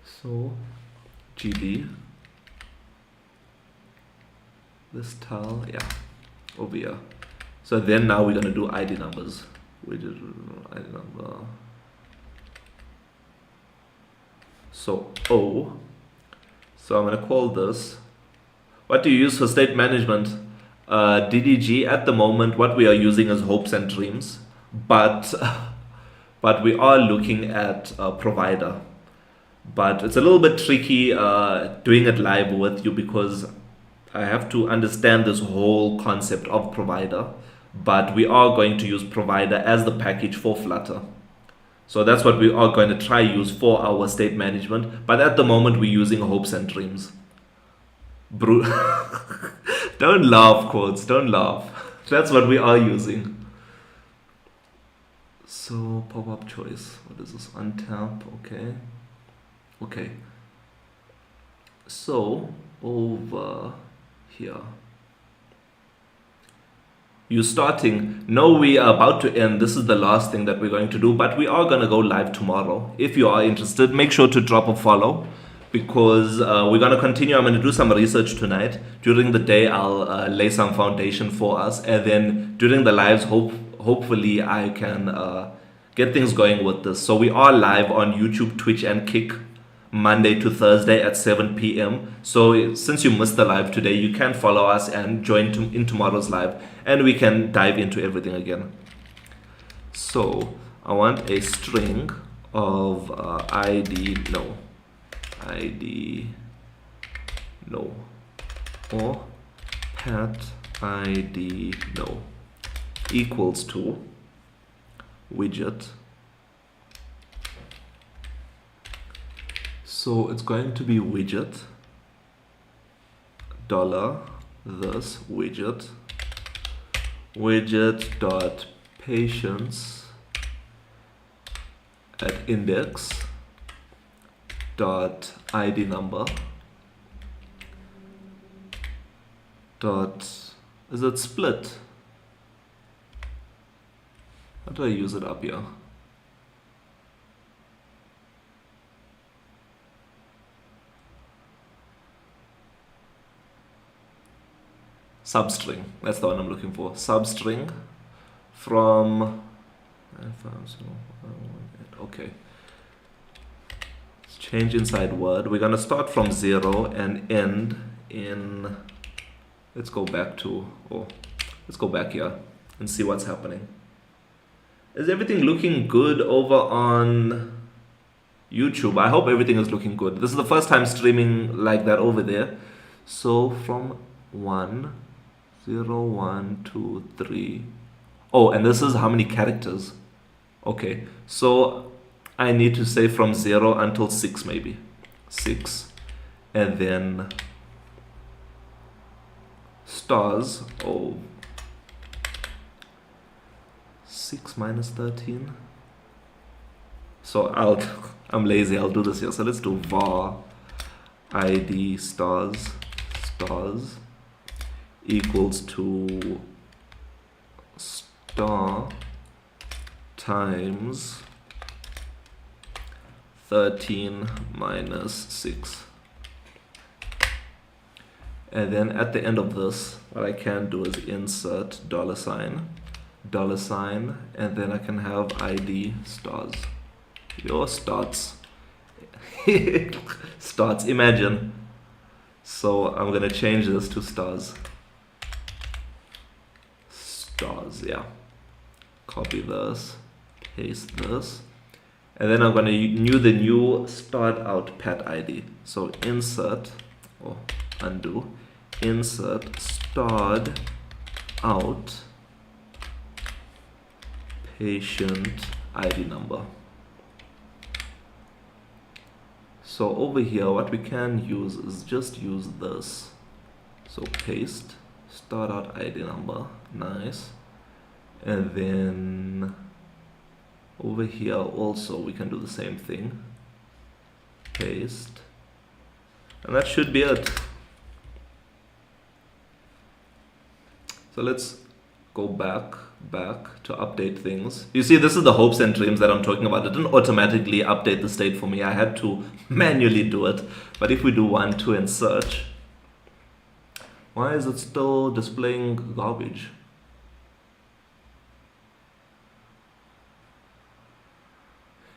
So GD, this tile, yeah, over here. So then now we're going to do ID numbers. We did ID number. So O. So I'm going to call this. What do you use for state management? DDG at the moment, what we are using is hopes and dreams, but we are looking at a provider. But it's a little bit tricky doing it live with you because I have to understand this whole concept of provider. But we are going to use provider as the package for Flutter. So that's what we are going to try use for our state management. But at the moment we're using hopes and dreams. Don't laugh, quotes, don't laugh. That's what we are using. So pop-up choice, what is this? Untap, okay. So over here. You're starting. No, we are about to end. This is the last thing that we're going to do, but we are going to go live tomorrow. If you are interested, make sure to drop a follow because we're going to continue. I'm going to do some research tonight. During the day, I'll lay some foundation for us. And then during the lives, hopefully I can get things going with this. So we are live on YouTube, Twitch, and Kick. Monday to Thursday at 7 p.m. So since you missed the live today, you can follow us and join in tomorrow's live, and we can dive into everything again. So I want a string of ID no, or pet ID no equals to widget. So it's going to be widget $this widget dot patients at index dot ID number dot, is it split? How do I use it up here? Substring, that's the one I'm looking for. Substring from, okay. Let's change inside word. We're gonna start from 0 and end in, let's go back here and see what's happening. Is everything looking good over on YouTube? I hope everything is looking good. This is the first time streaming like that over there. So from 1, 0, 1, 2, 3. Oh, and this is how many characters. Okay, so I need to say from 0 until 6 maybe. 6. And then stars. Oh, 6 minus 13. So I'm lazy, I'll do this here. So let's do var id stars equals to star times 13 minus 6. And then at the end of this, what I can do is insert $, and then I can have ID stars. Your starts. Starts, imagine. So I'm gonna change this to stars. Stars, yeah. Copy this, paste this, and then I'm gonna use the new start out pet ID. So insert, or undo, insert start out patient ID number. So over here, what we can use is just use this. So paste start out ID number, nice. And then over here also we can do the same thing. Paste. And that should be it. So let's go back to update things. You see, this is the hopes and dreams that I'm talking about. It didn't automatically update the state for me. I had to manually do it. But if we do 1, 2 and search, why is it still displaying garbage?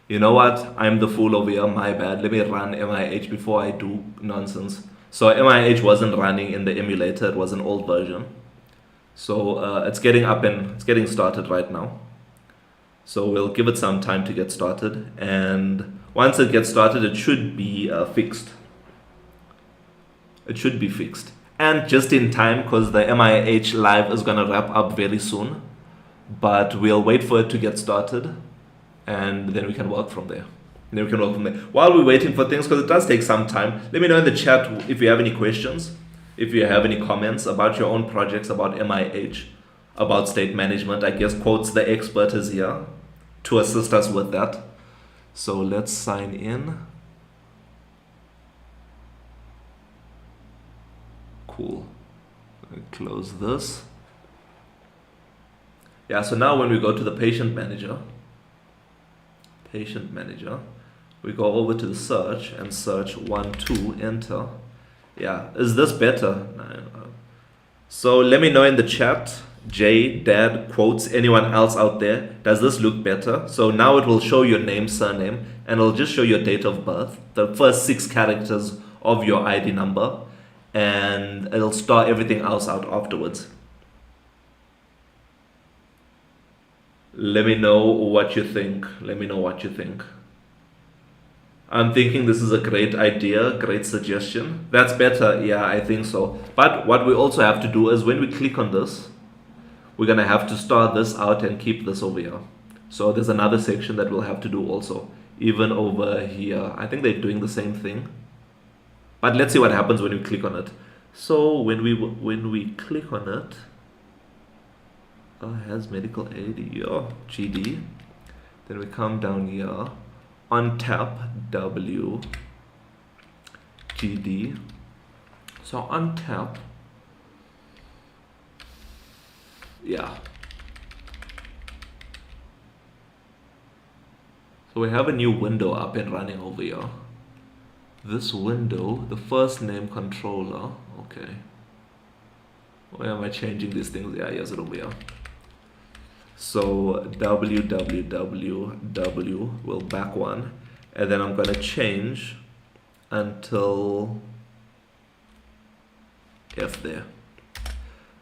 You know what? I'm the fool over here. My bad. Let me run MIH before I do nonsense. So MIH wasn't running in the emulator. It was an old version. So it's getting up and it's getting started right now. So we'll give it some time to get started. And once it gets started, it should be fixed. It should be fixed. And just in time, because the MIH live is going to wrap up very soon. But we'll wait for it to get started. And then we can work from there. While we're waiting for things, because it does take some time, let me know in the chat if you have any questions, if you have any comments about your own projects, about MIH, about state management. I guess Quotes the expert is here to assist us with that. So let's sign in. Cool. Close this. Yeah, so now when we go to the patient manager, we go over to the search and search 1, 2, enter. Yeah, is this better? So let me know in the chat J, Dad, quotes, anyone else out there, does this look better? So now it will show your name, surname, and it'll just show your date of birth, the first 6 characters of your ID number, and it'll star everything else out afterwards. Let me know what you think. Let me know what you think. I'm thinking this is a great idea, great suggestion. That's better, yeah, I think so. But what we also have to do is when we click on this, we're gonna have to start this out and keep this over here. So there's another section that we'll have to do also, even over here. I think they're doing the same thing. But let's see what happens when we click on it. So when we click on it, has medical aid here, GD. Then we come down here, on tap W, GD. So on tap, yeah. So we have a new window up and running over here. This window, the first name controller, okay. Why am I changing these things? Yeah, here's it over here. So www will back one, and then I'm gonna change until F there.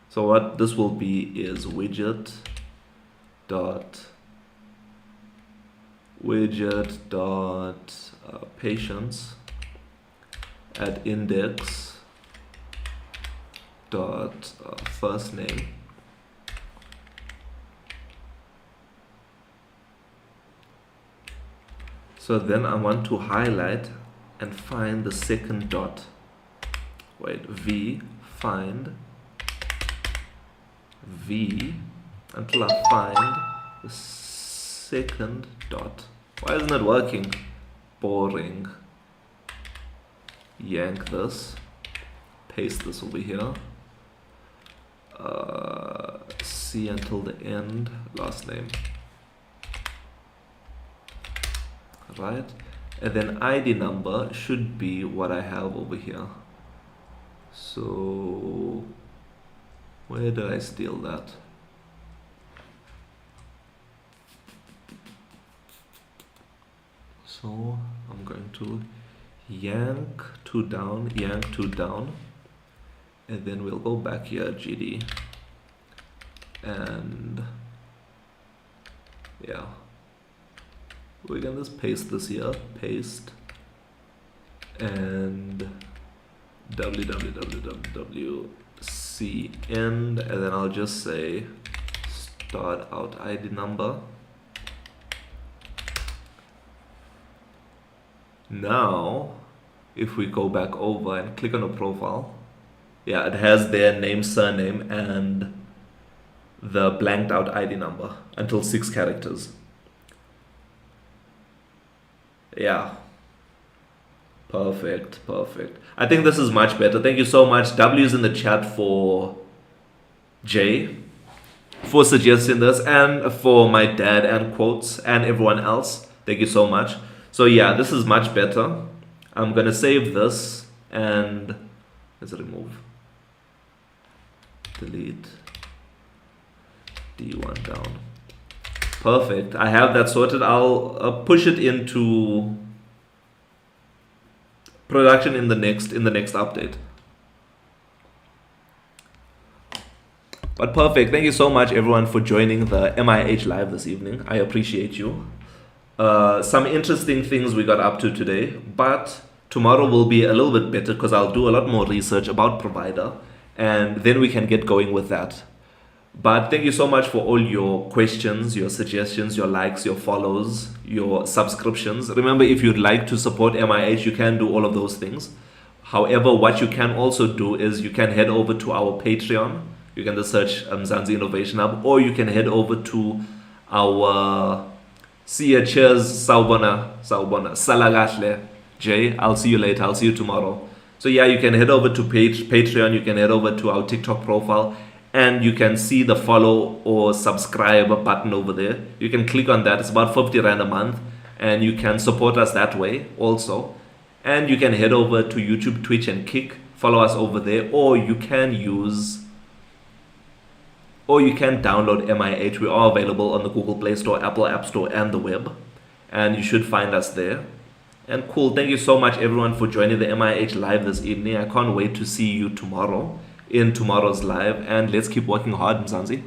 So what this will be is widget dot patients at index dot first name. So then I want to highlight and find the second dot. Wait, V, find V until I find the second dot. Why isn't it working? Boring. Yank this, paste this over here. C until the end, last name. Right, and then ID number should be what I have over here. So where did I steal that? So I'm going to yank 2 down, yank 2 down, and then we'll go back here, GD, and yeah, we can just paste this here, paste, and www.c end, and then I'll just say start out ID number. Now if we go back over and click on a profile, yeah, it has their name, surname, and the blanked out ID number until 6 characters. Yeah, perfect. I think this is much better. Thank you so much. W's in the chat for Jay for suggesting this, and for my dad and quotes and everyone else. Thank you so much. So yeah, this is much better. I'm gonna save this and let's remove, delete, D1 down. Perfect. I have that sorted. I'll push it into production in the next update. But perfect. Thank you so much, everyone, for joining the MIH live this evening. I appreciate you. Some interesting things we got up to today, but tomorrow will be a little bit better because I'll do a lot more research about provider, and then we can get going with that. But thank you so much for all your questions, your suggestions, your likes, your follows, your subscriptions. Remember, if you'd like to support MIH, you can do all of those things. However, what you can also do is you can head over to our Patreon. You can just search Mzansi Innovation Hub, or you can head over to our cheers, sawubona, salagahle, Jay. I'll see you later. I'll see you tomorrow. So yeah, you can head over to Patreon. You can head over to our TikTok profile, and you can see the follow or subscribe button over there. You can click on that. It's about 50 Rand a month, and you can support us that way also. And you can head over to YouTube, Twitch, and Kick. Follow us over there, or you can use or you can download MIH. We are available on the Google Play Store, Apple App Store, and the web. And you should find us there. And cool, thank you so much everyone for joining the MIH live this evening. I can't wait to see you tomorrow in tomorrow's live. And let's keep working hard, Mzansi.